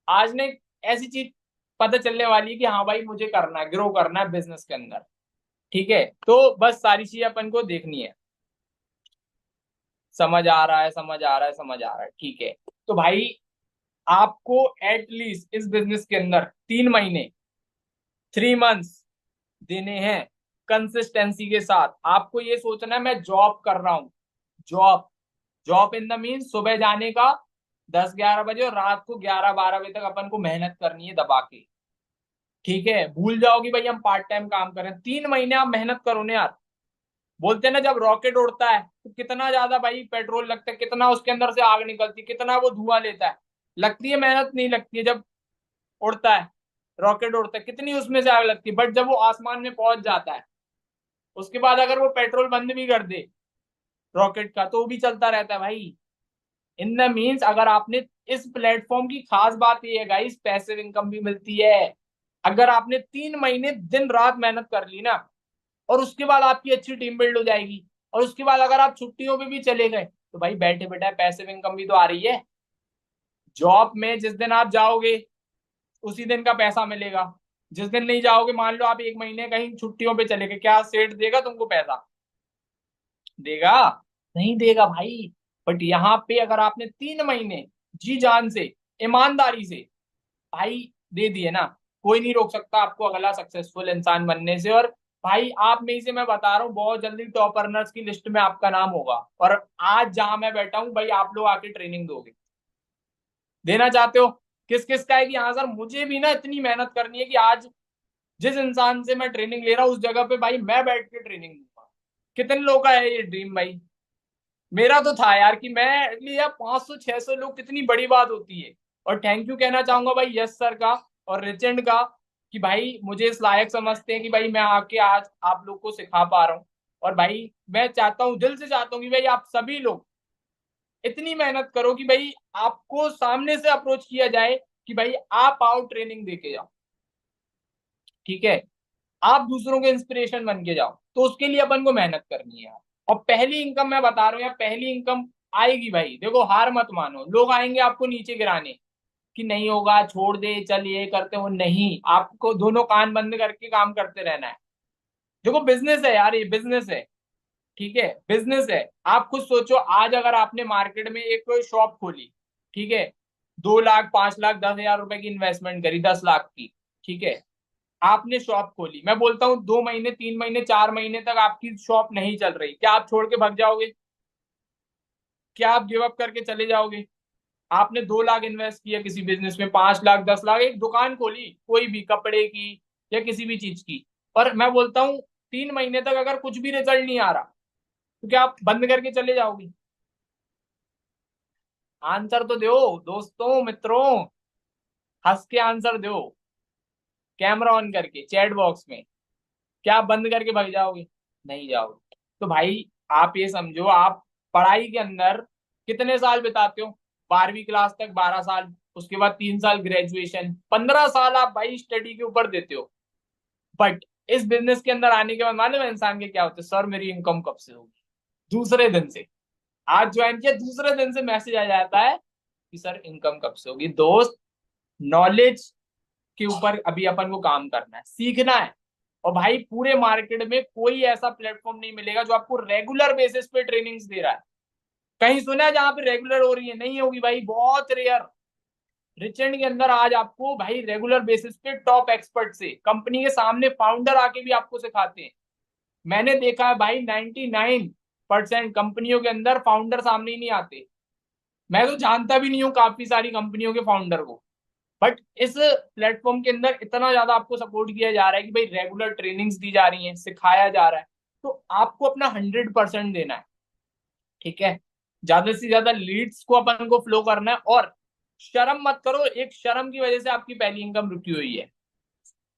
आज ने ऐसी चीज पता चलने वाली है कि हाँ भाई मुझे करना है, ग्रो करना है बिजनेस के अंदर। ठीक है, तो बस सारी चीजें अपन को देखनी है। समझ आ रहा है, समझ आ रहा है, समझ आ रहा है, ठीक है। तो भाई आपको एटलीस्ट इस बिजनेस के अंदर 3 महीने, 3 मंथ्स देने हैं कंसिस्टेंसी के साथ। आपको ये सोचना है मैं जॉब कर रहा हूं, job, job in the mean सुबह जाने का 10 11 बजे, और रात को 11 12 बजे तक अपन को मेहनत करनी है दबा के। ठीक है, भूल जाओगी भाई हम पार्ट टाइम काम करें, 3 महीने आप मेहनत करो ना यार। बोलते हैं ना, जब रॉकेट उड़ता है तो कितना ज्यादा भाई पेट्रोल लगता है, कितना उसके अंदर से आग निकलती है, कितना वो धुआं लेता है, लगती है मेहनत? नहीं लगती है। जब उड़ता है, रॉकेट उड़ता है, कितनी उसमें से आग लगती है, बट जब वो आसमान में पहुंच जाता है, उसके बाद अगर वो पेट्रोल बंद भी कर दे रॉकेट का, तो वो भी चलता रहता है भाई। इन द मीन्स, अगर आपने इस प्लेटफॉर्म की खास बात ये है गाइस, पैसिव इनकम भी मिलती है। अगर आपने 3 महीने दिन रात मेहनत कर ली ना, और उसके बाद आपकी अच्छी टीम बिल्ड हो जाएगी, और उसके बाद अगर आप छुट्टियों पे भी चले गए तो भाई बैठे बैठे पैसिव इनकम भी तो आ रही है। जॉब में जिस दिन आप जाओगे उसी दिन का पैसा मिलेगा, जिस दिन नहीं जाओगे, मान लो आप 1 महीने कहीं छुट्टियों पे चले गए, क्या सेठ देगा तुमको पैसा? देगा? नहीं देगा भाई। बट यहाँ पे अगर आपने 3 महीने जी जान से, ईमानदारी से भाई दे दिए ना, कोई नहीं रोक सकता आपको अगला सक्सेसफुल इंसान बनने से। और भाई आप में ही से मैं बता रहा हूँ, बहुत जल्दी टॉप अर्नर्स की लिस्ट में आपका नाम होगा। और आज जहां मैं बैठा हूँ भाई, आप लोग आके ट्रेनिंग दोगे, देना चाहते हो? किस किस का है कि हाँ सर मुझे भी ना इतनी मेहनत करनी है कि आज जिस इंसान से मैं ट्रेनिंग ले रहा हूँ उस जगह पे भाई मैं बैठ के ट्रेनिंग दूंगा। कितने लोगों का है ये ड्रीम भाई? मेरा तो था यार कि मैं लिया 500 600 लोग, कितनी बड़ी बात होती है। और थैंक यू कहना चाहूंगा भाई यस सर का और रिचेंड का, कि भाई मुझे इस लायक समझते हैं कि भाई मैं आके आज आप लोग को सिखा पा रहा हूँ। और भाई मैं चाहता हूँ, दिल से चाहता हूँ कि भाई आप सभी लोग इतनी मेहनत करो कि भाई आपको सामने से अप्रोच किया जाए कि भाई आप आओ ट्रेनिंग देके जाओ। ठीक है? आप दूसरों के इंस्पिरेशन बन के जाओ, तो उसके लिए अपन को मेहनत करनी है यार। और पहली इनकम मैं बता रहा हूँ यार, पहली इनकम आएगी भाई, देखो हार मत मानो। लोग आएंगे आपको नीचे गिराने कि नहीं होगा, छोड़ दे, चल ये करते हो, नहीं, आपको दोनों कान बंद करके काम करते रहना है। देखो बिजनेस है यार, ये बिजनेस है। ठीक है? बिजनेस है। आप खुद सोचो, आज अगर आपने मार्केट में एक कोई शॉप खोली, ठीक है, 2 लाख 5 लाख 10,000 रुपए की इन्वेस्टमेंट करी, 10 लाख की, ठीक है, आपने शॉप खोली, मैं बोलता हूँ 2 महीने 3 महीने 4 महीने तक आपकी शॉप नहीं चल रही, क्या आप छोड़ के भाग जाओगे? क्या आप गिव अप करके चले जाओगे? आपने 2 लाख इन्वेस्ट किया किसी बिजनेस में, 5 लाख 10 लाख, एक दुकान खोली कोई भी कपड़े की या किसी भी चीज की, और मैं बोलता हूँ 3 महीने तक अगर कुछ भी रिजल्ट नहीं आ रहा तो क्या आप बंद करके चले जाओगे? आंसर तो दो दोस्तों, मित्रों, हंस के आंसर दो, कैमरा ऑन करके चैट बॉक्स में। क्या आप बंद करके भाग जाओगे? नहीं जाओगे। तो भाई आप ये समझो, आप पढ़ाई के अंदर कितने साल बिताते हो? 12वीं क्लास तक 12 साल, उसके बाद 3 साल ग्रेजुएशन, 15 साल आप भाई स्टडी के ऊपर देते हो। बट इस बिजनेस के अंदर आने के बाद मालूम है इंसान के क्या होते हैं? सर मेरी इनकम कब से होगी? दूसरे दिन से। आज ज्वाइन किया, दूसरे दिन से मैसेज आ जाता है कि सर इनकम कब से होगी। दोस्त, नॉलेज के ऊपर अभी अपन को काम करना है, सीखना है। और भाई पूरे मार्केट में कोई ऐसा प्लेटफॉर्म नहीं मिलेगा जो आपको रेगुलर बेसिस पे ट्रेनिंग्स दे रहा है। कहीं सुना है जहां पे रेगुलर हो रही है? नहीं होगी भाई, बहुत रेयर। रिचेंड के अंदर आज आपको भाई रेगुलर बेसिस पे टॉप एक्सपर्ट से, कंपनी के सामने फाउंडर आके भी आपको सिखाते हैं। मैंने देखा है भाई 99% कंपनियों के अंदर फाउंडर सामने ही नहीं आते। मैं तो जानता भी नहीं हूँ काफी सारी कंपनियों के फाउंडर को। बट इस प्लेटफॉर्म के अंदर इतना ज्यादा आपको सपोर्ट किया जा रहा है कि भाई रेगुलर ट्रेनिंग्स दी जा रही हैं, सिखाया जा रहा है, तो आपको अपना 100% देना है। ठीक है? ज्यादा से ज्यादा लीड्स को अपन को फ्लो करना है। और शर्म मत करो, एक शर्म की वजह से आपकी पहली इनकम रुकी हुई है।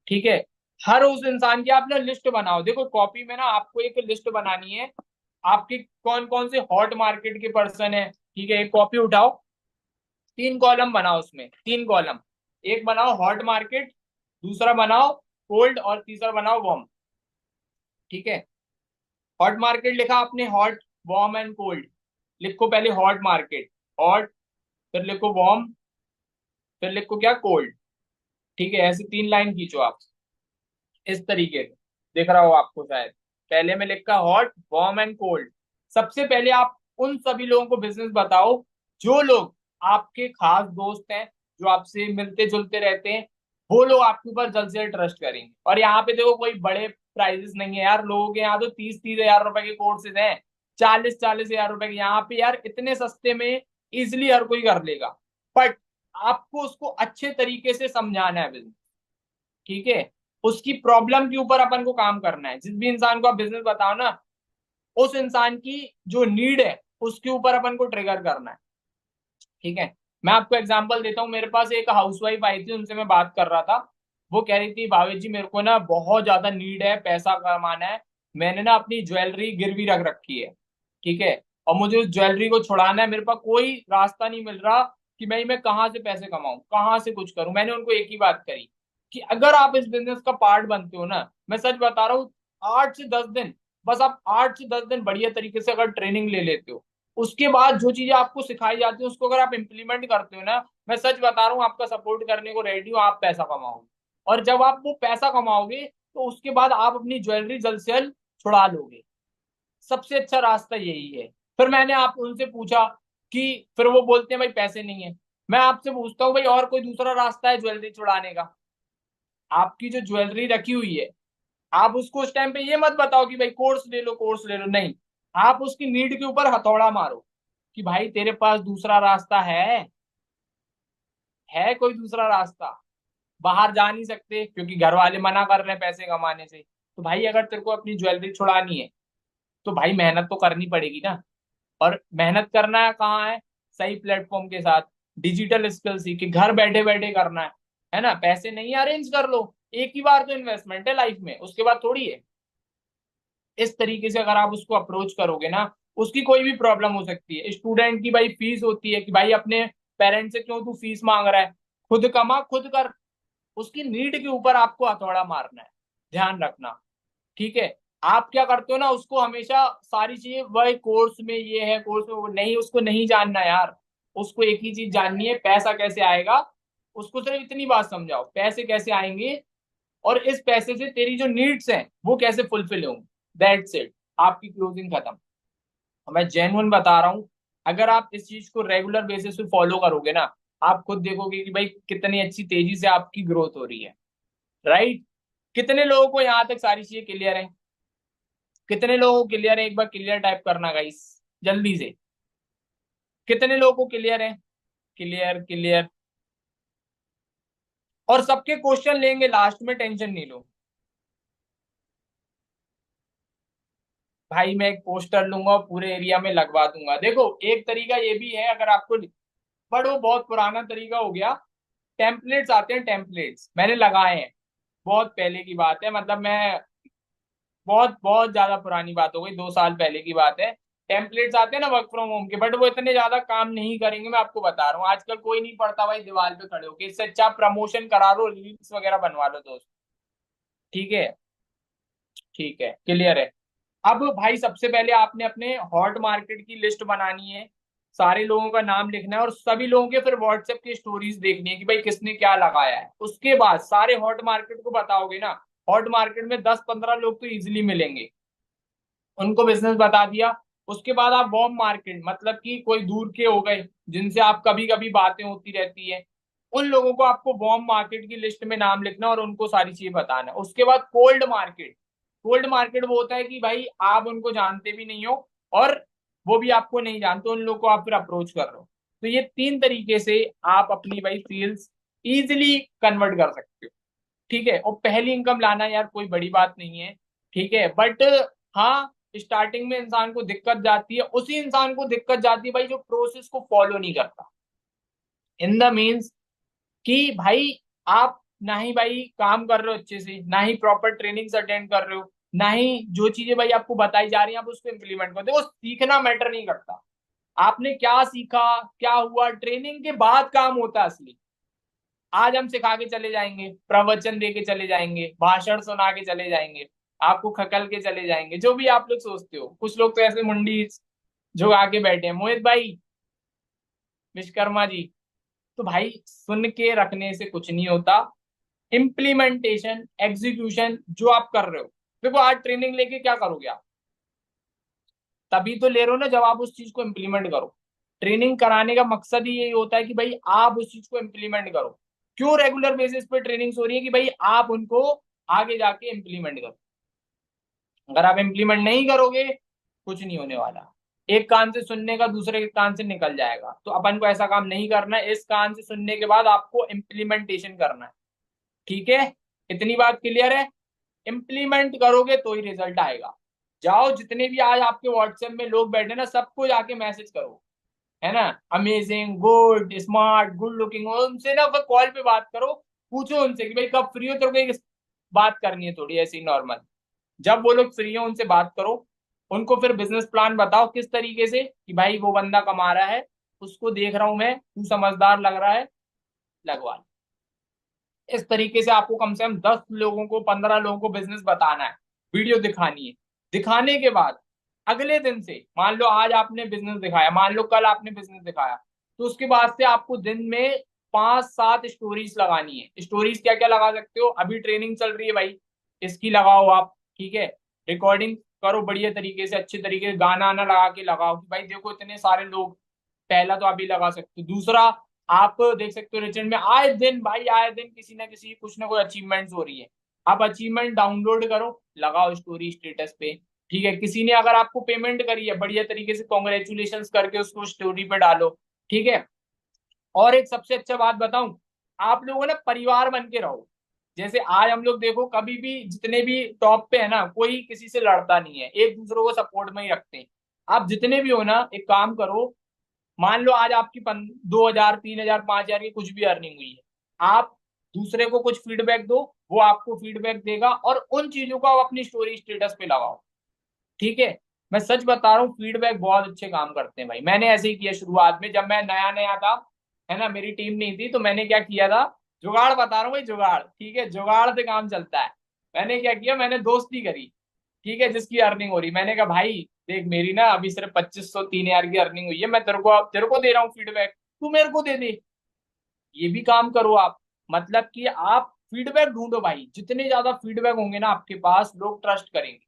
ठीक है? हर उस इंसान की आप ना लिस्ट बनाओ। देखो कॉपी में ना आपको एक लिस्ट बनानी है, आपके कौन कौन से हॉट मार्केट के पर्सन है। ठीक है? एक कॉपी उठाओ, 3 कॉलम बनाओ, उसमें 3 कॉलम, एक बनाओ हॉट मार्केट, दूसरा बनाओ कोल्ड, और तीसरा बनाओ वार्म। ठीक है? हॉट मार्केट लिखा आपने, हॉट वार्म एंड कोल्ड, लिखो पहले हॉट मार्केट, हॉट, फिर लिखो वार्म, फिर लिखो क्या, कोल्ड। ठीक है? ऐसे 3 लाइन खींचो आप, इस तरीके से दिख रहा हो आपको शायद। पहले में लिखा हॉट वार्म एंड कोल्ड। सबसे पहले आप उन सभी लोगों को बिजनेस बताओ जो लोग आपके खास दोस्त हैं, जो आपसे मिलते जुलते रहते हैं, वो लोग आपके ऊपर जल्द से जल्द ट्रस्ट करेंगे। और यहाँ पे देखो कोई बड़े प्राइजेस नहीं है यार, लोगों के यहाँ तो 30-30 हजार रुपए के कोर्सेज हैं, 40-40 हजार रुपए के। यहाँ पे यार इतने सस्ते में इजिली हर कोई कर लेगा। बट आपको उसको अच्छे तरीके से समझाना है बिजनेस। ठीक है? उसकी प्रॉब्लम के ऊपर अपन को काम करना है। जिस भी इंसान को आप बिजनेस बताओ ना, उस इंसान की जो नीड है उसके ऊपर अपन को ट्रिगर करना है। ठीक है? मैं आपको एग्जांपल देता हूँ, मेरे पास एक हाउसवाइफ आई थी, उनसे मैं बात कर रहा था। वो कह रही थी भावेश जी मेरे को ना बहुत ज्यादा नीड है, पैसा कमाना है, मैंने ना अपनी ज्वेलरी गिरवी रख रखी है। ठीक है? और मुझे उस ज्वेलरी को छुड़ाना है, मेरे पास कोई रास्ता नहीं मिल रहा कि मैं कहाँ से पैसे कमाऊं, कहाँ से कुछ करूं। मैंने उनको एक ही बात करी कि अगर आप इस बिजनेस का पार्ट बनते हो ना, मैं सच बता रहा हूँ, 8 से 10 दिन, बस आप 8 से 10 दिन बढ़िया तरीके से अगर ट्रेनिंग ले लेते हो, उसके बाद जो चीजें आपको सिखाई जाती है उसको अगर आप इम्प्लीमेंट करते हो ना, मैं सच बता रहा हूँ, आपका सपोर्ट करने को रेडी हूँ, आप पैसा कमाओगे। और जब आप वो पैसा कमाओगे तो उसके बाद आप अपनी ज्वेलरी जल्द से जल्द छुड़ा लोगे। सबसे अच्छा रास्ता यही है। फिर मैंने आप उनसे पूछा कि, फिर वो बोलते हैं भाई पैसे नहीं है। मैं आपसे पूछता हूँ भाई और कोई दूसरा रास्ता है ज्वेलरी छुड़ाने का? आपकी जो ज्वेलरी रखी हुई है, आप उसको उस टाइम पे ये मत बताओ कि भाई कोर्स ले लो, कोर्स ले लो, नहीं। आप उसकी नीड के ऊपर हथौड़ा मारो कि भाई तेरे पास दूसरा रास्ता है कोई दूसरा रास्ता? बाहर जा नहीं सकते क्योंकि घर वाले मना कर रहे हैं पैसे कमाने से, तो भाई अगर तेरे को अपनी ज्वेलरी छुड़ानी है तो भाई मेहनत तो करनी पड़ेगी ना। और मेहनत करना है कहाँ है? सही प्लेटफॉर्म के साथ, डिजिटल स्किल सीख के घर बैठे बैठे करना है ना। पैसे नहीं अरेंज कर लो, एक ही बार तो इन्वेस्टमेंट है लाइफ में, उसके बाद थोड़ी है। इस तरीके से अगर आप उसको अप्रोच करोगे ना, उसकी कोई भी प्रॉब्लम हो सकती है। स्टूडेंट की भाई फीस होती है कि भाई अपने पेरेंट्स से क्यों तू फीस मांग रहा है, खुद कमा खुद कर। उसकी नीड के ऊपर आपको हथौड़ा मारना है, ध्यान रखना। ठीक है? आप क्या करते हो ना, उसको हमेशा सारी चीजें वही कोर्स में ये है, कोर्स में वो नहीं, उसको नहीं जानना यार। उसको एक ही चीज जाननी है, पैसा कैसे आएगा। उसको सिर्फ इतनी बात समझाओ, पैसे कैसे आएंगे और इस पैसे से तेरी जो नीड्स हैं वो कैसे फुलफिल होंगे। दैट्स इट, आपकी क्लोजिंग खत्म। मैं जेन्युइन बता रहा हूँ, अगर आप इस चीज को रेगुलर बेसिस पे फॉलो करोगे ना, आप खुद देखोगे कि भाई कितनी अच्छी तेजी से आपकी ग्रोथ हो रही है। राइट? कितने लोगों को यहाँ तक सारी चीजें क्लियर है? कितने लोगों को क्लियर है? एक बार क्लियर टाइप करना गाइस, जल्दी से। कितने लोगों को क्लियर है? Clear clear. और सबके क्वेश्चन लेंगे लास्ट में, टेंशन नहीं लो। भाई मैं एक पोस्टर लूंगा और पूरे एरिया में लगवा दूंगा। देखो एक तरीका ये भी है अगर आपको, बट वो बहुत पुराना तरीका हो गया। टेम्पलेट्स आते हैं, टेम्पलेट्स मैंने लगाए हैं, बहुत पहले की बात है, मतलब मैं बहुत बहुत ज्यादा पुरानी बात हो गई, 2 साल पहले की बात है। टेम्पलेट्स आते हैं ना वर्क फ्रॉम होम के, बट वो इतने ज्यादा काम नहीं करेंगे, मैं आपको बता रहा हूँ। आजकल कोई नहीं पढ़ता भाई दीवार पे खड़े होके, इससे अच्छा प्रमोशन करा लो, रील्स वगैरह बनवा लो दोस्त। ठीक है? ठीक है, क्लियर है। अब भाई सबसे पहले आपने अपने हॉट मार्केट की लिस्ट बनानी है, सारे लोगों का नाम लिखना है और सभी लोगों के फिर व्हाट्सएप की स्टोरीज देखनी है कि भाई किसने क्या लगाया है। उसके बाद सारे हॉट मार्केट को बताओगे ना, हॉट मार्केट में 10-15 लोग तो इजिली मिलेंगे, उनको बिजनेस बता दिया। उसके बाद आप वार्म मार्केट, मतलब कि कोई दूर के हो गए जिनसे आप कभी कभी बातें होती रहती है, उन लोगों को आपको वार्म मार्केट की लिस्ट में नाम लिखना और उनको सारी चीजें बताना। उसके बाद कोल्ड मार्केट, कोल्ड मार्केट वो होता है कि भाई आप उनको जानते भी नहीं हो और वो भी आपको नहीं जानते, उन लोगों को आप फिर अप्रोच कर रहे हो। तो ये 3 तरीके से आप अपनी भाई सेल्स इजिली कन्वर्ट कर सकते हो। ठीक है? और पहली इनकम लाना यार कोई बड़ी बात नहीं है। ठीक है? बट हाँ, स्टार्टिंग में इंसान को दिक्कत जाती है, उसी इंसान को दिक्कत जाती है भाई जो प्रोसेस को फॉलो नहीं करता। इन द मीन्स कि भाई आप ना ही भाई काम कर रहे हो अच्छे से, ना ही प्रॉपर ट्रेनिंग्स अटेंड कर रहे हो, ना ही जो चीजें भाई आपको बताई जा रही हैं आप उसको इम्प्लीमेंट करते हो। देखो सीखना मैटर नहीं करता, आपने क्या सीखा, क्या हुआ, ट्रेनिंग के बाद काम होता है असली। आज हम सिखा के चले जाएंगे, प्रवचन दे के चले जाएंगे, भाषण सुना के चले जाएंगे, आपको खकल के चले जाएंगे, जो भी आप लोग सोचते हो। कुछ लोग तो ऐसे मुंडी झुका के बैठे हैं, मोहित भाई, विश्वकर्मा जी। तो भाई सुन के रखने से कुछ नहीं होता, इम्प्लीमेंटेशन, एग्जीक्यूशन जो आप कर रहे हो। देखो आज ट्रेनिंग लेके क्या करोगे आप? तभी तो ले रहे हो ना जब आप उस चीज को इम्प्लीमेंट करो। ट्रेनिंग कराने का मकसद ही यही होता है कि भाई आप उस चीज को इम्प्लीमेंट करो। क्यों रेगुलर बेसिस पे ट्रेनिंग्स हो रही है? कि भाई आप उनको आगे जाके इम्प्लीमेंट करो। अगर आप इम्प्लीमेंट नहीं करोगे कुछ नहीं होने वाला। एक कान से सुनने का दूसरे के कान से निकल जाएगा, तो अपन को ऐसा काम नहीं करना है। इस कान से सुनने के बाद आपको इम्प्लीमेंटेशन करना है। ठीक है? इतनी बात क्लियर है? इम्प्लीमेंट करोगे तो ही रिजल्ट आएगा। जाओ जितने भी आज आपके व्हाट्सएप में लोग बैठे ना, सबको जाके मैसेज करो, है ना, amazing, good, smart, good looking, उनसे ना कॉल पे बात करो। पूछो उनसे कि भाई कब फ्री हो, तेरे को एक बात करनी है थोड़ी ऐसी नॉर्मल। जब वो लोग फ्री हो उनसे बात करो, उनको फिर बिजनेस प्लान बताओ किस तरीके से कि भाई वो बंदा कमा रहा है, उसको देख रहा हूं मैं, तू समझदार लग रहा है, लगवा लो। इस तरीके से आपको कम से कम 10 लोगों को, 15 लोगों को बिजनेस बताना है, वीडियो दिखानी है। दिखाने के बाद अगले दिन से, मान लो आज आपने बिजनेस दिखाया, मान लो कल आपने बिजनेस दिखाया, तो उसके बाद से आपको दिन में 5-7 स्टोरीज लगानी है। स्टोरीज क्या क्या लगा सकते हो, अभी ट्रेनिंग चल रही है भाई, इसकी लगाओ आप, ठीक है। रिकॉर्डिंग करो बढ़िया तरीके से, अच्छे तरीके से गाना आना लगा के लगाओ कि भाई देखो इतने सारे लोग। पहला तो आप ही लगा सकते हो। दूसरा, आप देख सकते हो रिचेंट में आए दिन भाई, आए दिन किसी ना किसी कुछ ना कोई अचीवमेंट्स हो रही है। आप अचीवमेंट डाउनलोड करो, लगाओ स्टोरी स्टेटस पे, ठीक है। किसी ने अगर आपको पेमेंट करी है, बढ़िया तरीके से कॉन्ग्रेचुलेशन करके उसको स्टोरी पे डालो, ठीक है। और एक सबसे अच्छा बात बताऊं, आप लोगों ने परिवार बन के रहो। जैसे आज हम लोग देखो, कभी भी जितने भी टॉप पे है ना, कोई किसी से लड़ता नहीं है, एक दूसरे को सपोर्ट में ही रखते हैं। आप जितने भी हो ना, एक काम करो, मान लो आज आपकी 2,000, 3,000, 5,000 की कुछ भी अर्निंग हुई है, आप दूसरे को कुछ फीडबैक दो, वो आपको फीडबैक देगा, और उन चीजों को आप अपनी स्टोरी स्टेटस पे लगाओ, ठीक है। मैं सच बता रहा हूँ, फीडबैक बहुत अच्छे काम करते हैं भाई। मैंने ऐसे ही किया शुरुआत में, जब मैं नया नया था, है ना, मेरी टीम नहीं थी, तो मैंने क्या किया था, जुगाड़ बता रहा हूँ भाई, जुगाड़, ठीक है, जुगाड़ से काम चलता है। मैंने क्या किया, मैंने दोस्ती करी, ठीक है, जिसकी अर्निंग हो रही, मैंने कहा भाई देख, मेरी ना अभी सिर्फ 2,500, 3,000 की अर्निंग हुई है, मैं तेरे को दे रहा हूँ फीडबैक, तू मेरे को दे दे। ये भी काम करो आप। मतलब कि आप फीडबैक ढूंढो भाई, जितने ज्यादा फीडबैक होंगे ना आपके पास, लोग ट्रस्ट करेंगे,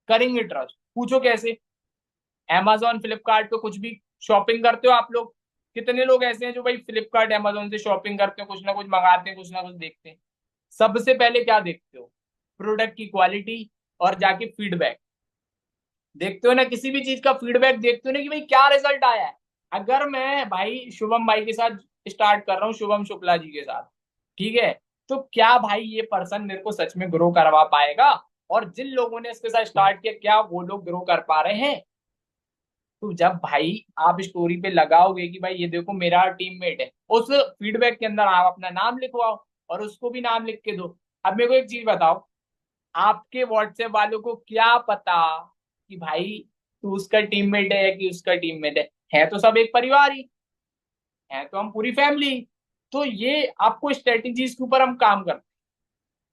करेंगे ट्रस्ट। पूछो कैसे। Amazon फ्लिपकार्ट पे कुछ भी शॉपिंग करते हो आप लोग, कितने लोग ऐसे हैं जो भाई फ्लिपकार्ट Amazon से शॉपिंग करते हो, कुछ ना कुछ मंगाते हैं, कुछ ना कुछ देखते हैं। सबसे पहले क्या देखते हो, प्रोडक्ट की क्वालिटी, और जाके फीडबैक देखते हो ना, किसी भी चीज का फीडबैक देखते हो ना कि भाई क्या रिजल्ट आया है। अगर मैं भाई शुभम भाई के साथ स्टार्ट कर रहा हूँ, शुभम शुक्ला जी के साथ, ठीक है, तो क्या भाई ये पर्सन मेरे को सच में ग्रो करवा पाएगा, और जिन लोगों ने इसके साथ स्टार्ट किया, क्या वो लोग ग्रो कर पा रहे हैं। तो जब भाई आप स्टोरी पे लगाओगे कि भाई ये देखो मेरा टीममेट है, उस फीडबैक के अंदर आप अपना नाम लिखवाओ, और उसको भी नाम लिख के दो। अब मेरे को एक चीज बताओ, आपके व्हाट्सएप वालों को क्या पता कि भाई तू उसका टीममेट है कि उसका टीममेट है तो सब एक परिवार ही है, तो हम पूरी फैमिली। तो ये आपको स्ट्रेटेजीज के ऊपर हम काम करते हैं,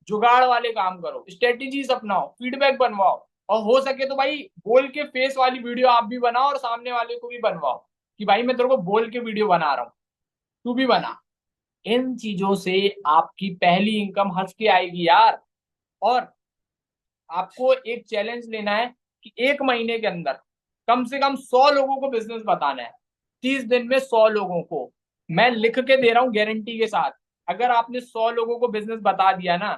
जुगाड़ वाले काम करो, स्ट्रेटेजीज अपनाओ, फीडबैक बनवाओ, और हो सके तो भाई बोल के फेस वाली वीडियो आप भी बनाओ, और सामने वाले को भी बनवाओ कि भाई मैं तेरे को बोल के वीडियो बना रहा हूँ, तू भी बना। इन चीजों से आपकी पहली इनकम हंस के आएगी यार। और आपको एक चैलेंज लेना है कि 1 महीने के अंदर कम से कम 100 लोगों को बिजनेस बताना है, 30 दिन में 100 लोगों को। मैं लिख के दे रहा हूं गारंटी के साथ, अगर आपने 100 लोगों को बिजनेस बता दिया ना,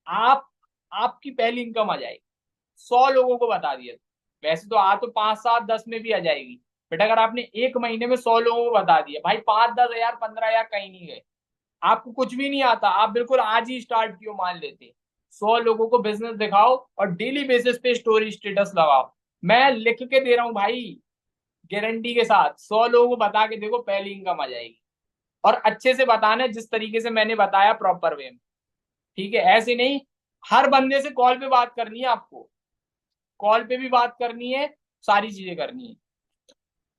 आप आपकी पहली इनकम आ जाएगी। 100 लोगों को बता दिया, वैसे तो आ तो 5, 7, 10 में भी आ जाएगी, बट अगर आपने 1 महीने में 100 लोगों को बता दिया, भाई 5, 10 हजार, 15 हजार कहीं नहीं गए। आपको कुछ भी नहीं आता, आप बिल्कुल आज ही स्टार्ट कियो मान लेते, 100 लोगों को बिजनेस दिखाओ, और डेली बेसिस पे स्टोरी स्टेटस लगाओ। मैं लिख के दे रहा हूँ भाई, गारंटी के साथ, 100 लोगों को बता के देखो, पहली इनकम आ जाएगी। और अच्छे से बताना है, जिस तरीके से मैंने बताया, प्रॉपर वे में, ठीक है। ऐसे नहीं, हर बंदे से कॉल पे बात करनी है आपको, कॉल पे भी बात करनी है, सारी चीजें करनी है,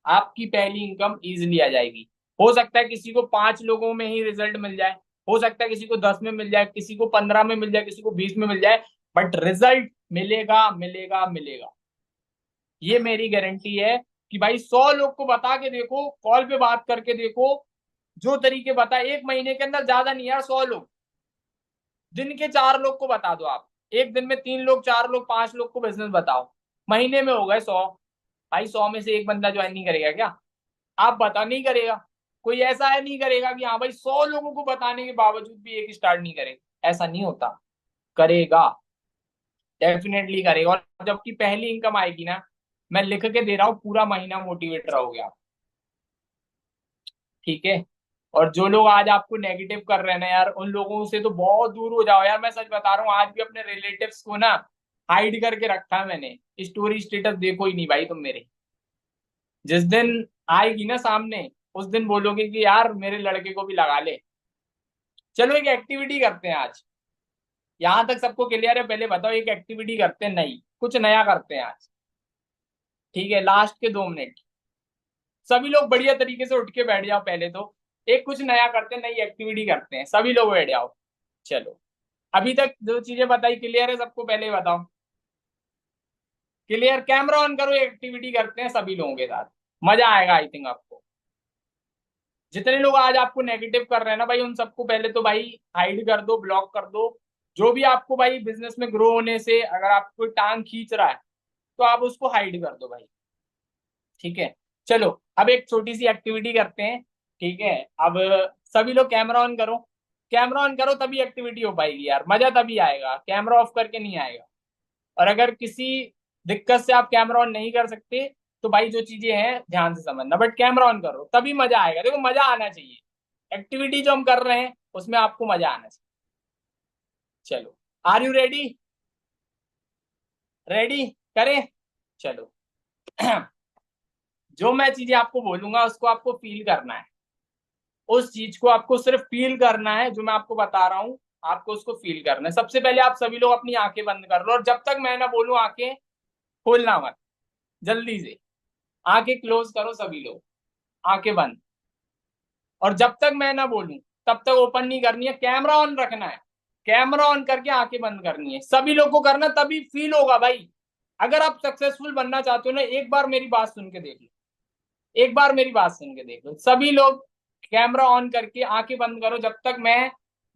आपकी पहली इनकम इजीली आ जाएगी। हो सकता है किसी को 5 लोगों में ही रिजल्ट मिल जाए, हो सकता है किसी को 10 में मिल जाए, किसी को 15 में मिल जाए, किसी को 20 में मिल जाए, बट रिजल्ट मिलेगा, मिलेगा, मिलेगा। ये मेरी गारंटी है कि भाई 100 लोग को बता के देखो, कॉल पे बात करके देखो, जो तरीके बताए 1 महीने के अंदर, ज्यादा नहीं यार, 100 लोग, दिन के 4 लोग को बता दो आप, एक दिन में 3 लोग, 4 लोग, 5 लोग को बिजनेस बताओ, महीने में हो गए 100। भाई 100 में से एक बंदा ज्वाइन नहीं करेगा क्या, आप बता, नहीं करेगा। कोई ऐसा है नहीं करेगा कि हाँ भाई 100 लोगों को बताने के बावजूद भी एक स्टार्ट नहीं करेगा, ऐसा नहीं होता, करेगा, डेफिनेटली करेगा। और जबकि पहली इनकम आएगी ना, मैं लिख के दे रहा हूँ, पूरा महीना मोटिवेट रहोगे आप, ठीक है। और जो लोग आज आपको नेगेटिव कर रहे हैं ना यार, उन लोगों से तो बहुत दूर हो जाओ यार। मैं सच बता रहा हूँ, आज भी अपने रिलेटिव्स को ना हाइड करके रखा है मैंने, स्टोरी स्टेटस देखो ही नहीं भाई तुम मेरे। जिस दिन आएगी ना सामने, उस दिन बोलोगे कि यार मेरे लड़के को भी लगा ले। चलो एक एक्टिविटी करते हैं आज, यहां तक सबको क्लियर है, पहले बताओ एक एक्टिविटी करते हैं, नहीं कुछ नया करते हैं आज, ठीक है। लास्ट के 2 मिनट सभी लोग बढ़िया तरीके से उठ के बैठ जाओ, पहले तो एक कुछ नया करते हैं, नई एक्टिविटी करते हैं, सभी लोग बैठ जाओ। चलो, अभी तक जो चीजें बताई क्लियर है सबको? पहले ही बताओ। क्लियर? कैमरा ऑन करो, एक्टिविटी करते हैं सभी लोगों के साथ, मजा आएगा आई थिंक आपको। जितने लोग आज आपको नेगेटिव कर रहे हैं ना भाई, उन सबको पहले तो भाई हाइड कर दो, ब्लॉक कर दो। जो भी आपको भाई बिजनेस में ग्रो होने से अगर आपको टांग खींच रहा है, तो आप उसको हाइड कर दो भाई। ठीक है, चलो अब एक छोटी सी एक्टिविटी करते हैं। ठीक है, अब सभी लोग कैमरा ऑन करो। कैमरा ऑन करो तभी एक्टिविटी हो पाएगी यार, मजा तभी आएगा, कैमरा ऑफ करके नहीं आएगा। और अगर किसी दिक्कत से आप कैमरा ऑन नहीं कर सकते, तो भाई जो चीजें हैं ध्यान से समझना, बट कैमरा ऑन करो तभी मजा आएगा। देखो मजा आना चाहिए, एक्टिविटी जो हम कर रहे हैं उसमें आपको मजा आना चाहिए। चलो, आर यू रेडी? रेडी करें? चलो। जो मैं चीजें आपको बोलूंगा उसको आपको फील करना है। उस चीज को आपको सिर्फ फील करना है, जो मैं आपको बता रहा हूं आपको उसको फील करना है। सबसे पहले आप सभी लोग अपनी आंखें बंद कर लो, और जब तक मैं ना बोलूं आंखें खोलना मत, जल्दी से। आंखें क्लोज करो सभी लोग, आंखें बंद। और जब तक मैं ना बोलूं तब तक ओपन नहीं करनी है, कैमरा ऑन रखना है। कैमरा ऑन करके आंखें बंद करनी है, सभी लोग को करना, तभी फील होगा भाई। अगर आप सक्सेसफुल बनना चाहते हो ना, एक बार मेरी बात सुन के देख लो, एक बार मेरी बात सुन के देख लो सभी लोग। कैमरा ऑन करके आंखें बंद करो, जब तक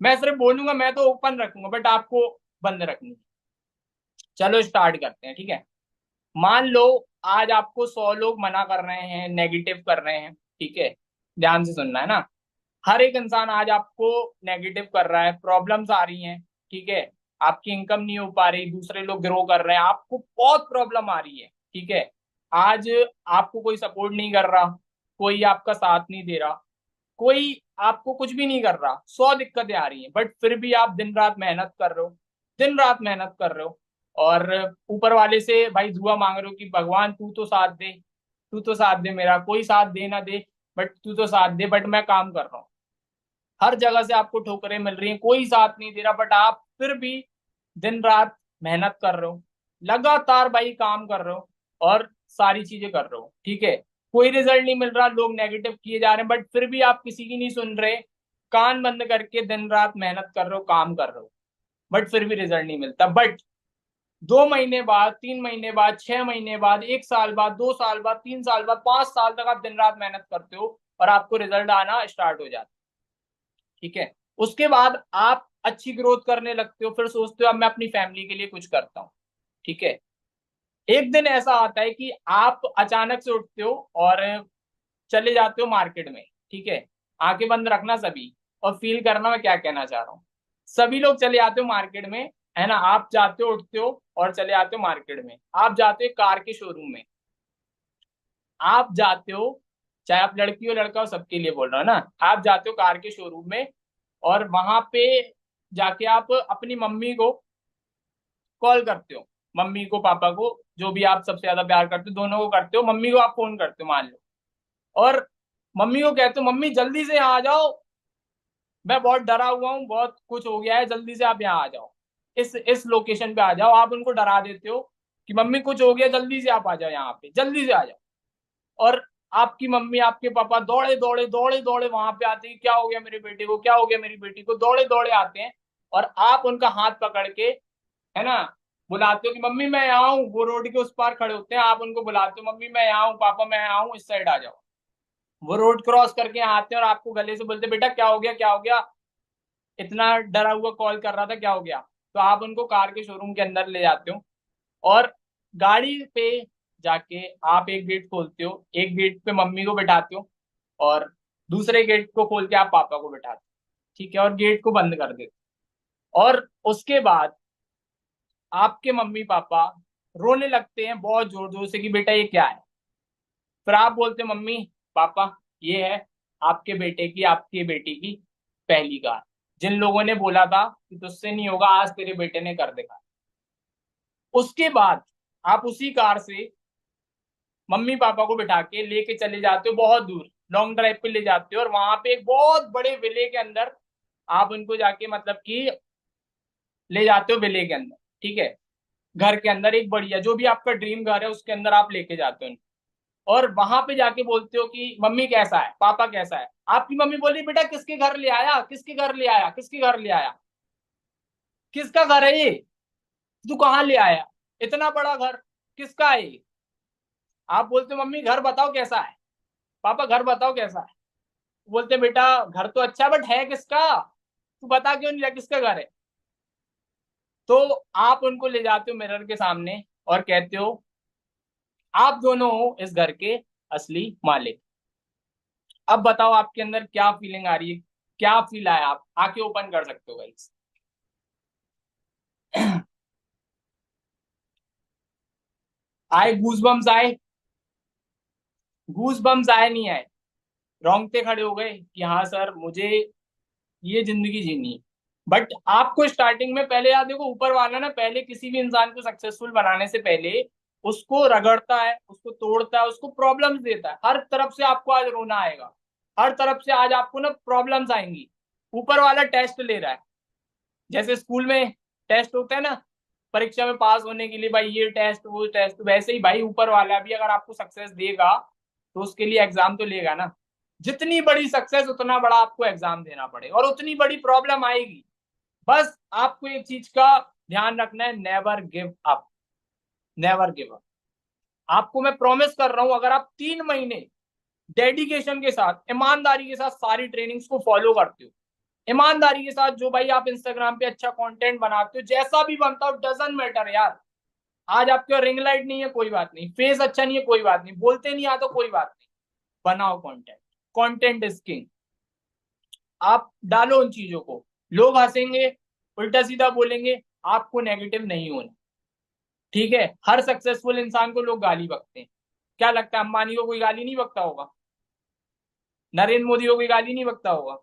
मैं सिर्फ बोलूंगा, मैं तो ओपन रखूंगा बट आपको बंद रखनी है। चलो स्टार्ट करते हैं, ठीक है। मान लो आज आपको 100 लोग मना कर रहे हैं, नेगेटिव कर रहे हैं, ठीक है। ध्यान से सुनना है ना। हर एक इंसान आज आपको नेगेटिव कर रहा है, प्रॉब्लम्स आ रही हैं, ठीक है। आपकी इनकम नहीं हो पा रही, दूसरे लोग ग्रो कर रहे हैं, आपको बहुत प्रॉब्लम आ रही है, ठीक है। आज आपको कोई सपोर्ट नहीं कर रहा, कोई आपका साथ नहीं दे रहा, कोई आपको कुछ भी नहीं कर रहा, 100 दिक्कतें आ रही हैं, बट फिर भी आप दिन रात मेहनत कर रहे हो, दिन रात मेहनत कर रहे हो। और ऊपर वाले से भाई दुआ मांग रहे हो कि भगवान तू तो साथ दे, तू तो साथ दे, मेरा कोई साथ दे ना दे, बट तू तो साथ दे। बट मैं काम कर रहा हूँ, हर जगह से आपको ठोकरें मिल रही हैं, कोई साथ नहीं दे रहा, बट आप फिर भी दिन रात मेहनत कर रहे हो, लगातार भाई काम कर रहे हो, और सारी चीजें कर रहे हो, ठीक है। कोई रिजल्ट नहीं मिल रहा, लोग नेगेटिव किए जा रहे हैं, बट फिर भी आप किसी की नहीं सुन रहे, कान बंद करके दिन रात मेहनत कर रहे हो, काम कर रहे हो, बट फिर भी रिजल्ट नहीं मिलता। बट 2 महीने बाद, 3 महीने बाद, 6 महीने बाद, 1 साल बाद, 2 साल बाद, 3 साल बाद, 5 साल तक आप दिन रात मेहनत करते हो, और आपको रिजल्ट आना स्टार्ट हो जाता है, ठीक है। उसके बाद आप अच्छी ग्रोथ करने लगते हो, फिर सोचते हो अब मैं अपनी फैमिली के लिए कुछ करता हूँ, ठीक है। एक दिन ऐसा आता है कि आप अचानक से उठते हो और चले जाते हो मार्केट में, ठीक है। आंखें बंद रखना सभी, और फील करना मैं क्या कहना चाह रहा हूँ। सभी लोग चले जाते हो मार्केट में, है ना। आप जाते हो, उठते हो और चले जाते हो मार्केट में, आप जाते हो कार के शोरूम में, आप जाते हो, चाहे आप लड़की हो लड़का हो, सबके लिए बोल रहा हूँ ना। आप जाते हो कार के शोरूम में, और वहां पे जाके आप अपनी मम्मी को कॉल करते हो, मम्मी को पापा को, जो भी आप सबसे ज्यादा प्यार करते हो, दोनों को करते हो। मम्मी को आप फोन करते हो मान लो, और मम्मी को कहते हो मम्मी जल्दी से यहाँ आ जाओ, मैं बहुत डरा हुआ हूँ, बहुत कुछ हो गया है, जल्दी से आप यहाँ आ जाओ, इस लोकेशन पे आ जाओ। आप उनको डरा देते हो कि मम्मी कुछ हो गया, जल्दी से आप आ जाओ यहाँ पे, जल्दी से आ जाओ। और आपकी मम्मी आपके पापा दौड़े दौड़े दौड़े दौड़े वहां पे आते हैं, क्या हो गया मेरे बेटे को, क्या हो गया मेरी बेटी को, दौड़े दौड़े आते हैं। और आप उनका हाथ पकड़ के, है ना, बुलाते हो कि मम्मी मैं यहाँ हूँ। वो रोड के उस पार खड़े होते हैं, आप उनको बुलाते हो मम्मी मैं यहाँ हूँ, पापा मैं यहाँ हूँ, इस साइड आ जाओ। वो रोड क्रॉस करके यहाँ आते हैं, और आपको गले से बोलते बेटा क्या हो गया, क्या हो गया, इतना डरा हुआ कॉल कर रहा था, क्या हो गया। तो आप उनको कार के शोरूम के अंदर ले जाते हो, और गाड़ी पे जाके आप एक गेट खोलते हो, एक गेट पे मम्मी को बैठाते हो, और दूसरे गेट को खोल के आप पापा को बैठाते हो, ठीक है, और गेट को बंद कर देते हो। और उसके बाद आपके मम्मी पापा रोने लगते हैं बहुत जोर जोर से कि बेटा ये क्या है। फिर आप बोलते हो मम्मी पापा ये है आपके बेटे की, आपकी बेटी की पहली कार, जिन लोगों ने बोला था कि तुझसे नहीं होगा, आज तेरे बेटे ने कर दिखा। उसके बाद आप उसी कार से मम्मी पापा को बिठा के लेके चले जाते हो बहुत दूर, लॉन्ग ड्राइव पे ले जाते हो, और वहां पे एक बहुत बड़े विले के अंदर आप उनको जाके मतलब कि ले जाते हो विले के अंदर, ठीक है। घर के अंदर एक बढ़िया जो भी आपका ड्रीम घर है उसके अंदर आप लेके जाते हो उनको। और वहां पे जाके बोलते हो कि मम्मी कैसा है, पापा कैसा है। आपकी मम्मी बोली बेटा किसके घर ले आया, किसके घर ले आया, किसके घर ले आया। किसका घर है ये? तू कहाँ ले आया इतना बड़ा घर? किसका है ये? आप बोलते हो मम्मी घर बताओ कैसा है, पापा घर बताओ कैसा है, बोलते बेटा घर तो अच्छा है बट है किसका, तू बता क्यों नहीं रहा किसका घर है? तो आप उनको ले जाते हो मिरर के सामने और कहते हो आप दोनों हो इस घर के असली मालिक। अब बताओ आपके अंदर क्या फीलिंग आ रही है, क्या फील आया? आप आंखें ओपन कर सकते हो गाइस। आए गूज बम्स आए? गूज बम्स आए नहीं आए? रोंगटे खड़े हो गए कि हाँ सर मुझे ये जिंदगी जीनी है? बट आपको स्टार्टिंग में पहले याद देखो, ऊपर वाला ना पहले किसी भी इंसान को सक्सेसफुल बनाने से पहले उसको रगड़ता है, उसको तोड़ता है, उसको प्रॉब्लम्स देता है। हर तरफ से आपको आज रोना आएगा, हर तरफ से आज आपको ना प्रॉब्लम्स आएंगी। ऊपर वाला टेस्ट ले रहा है, जैसे स्कूल में टेस्ट होता है ना परीक्षा में पास होने के लिए, भाई ये टेस्ट वो टेस्ट, वैसे ही भाई ऊपर वाला भी अगर आपको सक्सेस देगा तो उसके लिए एग्जाम तो लेगा ना। जितनी बड़ी सक्सेस उतना बड़ा आपको एग्जाम देना पड़ेगा और उतनी बड़ी प्रॉब्लम आएगी। बस आपको एक चीज का ध्यान रखना है, never give up, never give up. आपको मैं प्रॉमिस कर रहा हूं, अगर आप 3 महीने डेडिकेशन के साथ ईमानदारी के साथ सारी ट्रेनिंग्स को फॉलो करते हो, ईमानदारी के साथ जो भाई आप इंस्टाग्राम पे अच्छा कंटेंट बनाते हो, जैसा भी बनता हो डजंट मैटर यार। आज आपके रिंग लाइट नहीं है कोई बात नहीं, फेस अच्छा नहीं है कोई बात नहीं, बोलते नहीं आता कोई बात नहीं, बनाओ कंटेंट। Content is king. आप डालो उन चीजों को, लोग हंसेंगे, उल्टा सीधा बोलेंगे, आपको नेगेटिव नहीं होना। ठीक है, हर सक्सेसफुल इंसान को लोग गाली बकते हैं। क्या लगता है अंबानी को कोई गाली नहीं बकता होगा? नरेंद्र मोदी को कोई गाली नहीं बकता होगा?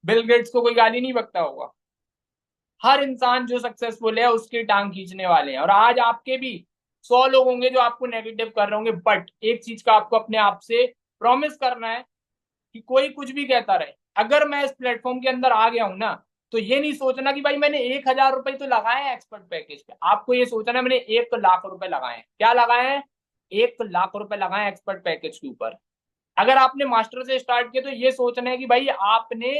बिल गेट्स को कोई गाली नहीं बकता होगा? हर इंसान जो सक्सेसफुल है उसकी टांग खींचने वाले हैं। और आज आपके भी 100 लोग होंगे जो आपको नेगेटिव कर रहे होंगे, बट एक चीज का आपको अपने आप से प्रॉमिस करना है कि कोई कुछ भी कहता रहे, अगर मैं इस प्लेटफॉर्म के अंदर आ गया हूं ना, तो ये नहीं सोचना कि भाई मैंने 1,000 रुपए तो लगाए हैं एक्सपर्ट पैकेज पे। आपको ये सोचना है मैंने 1 लाख रुपए लगाए हैं। क्या लगाए हैं? 1 लाख रुपए लगाए हैं एक्सपर्ट पैकेज के ऊपर। अगर आपने मास्टर से स्टार्ट किया तो ये सोचना है कि भाई आपने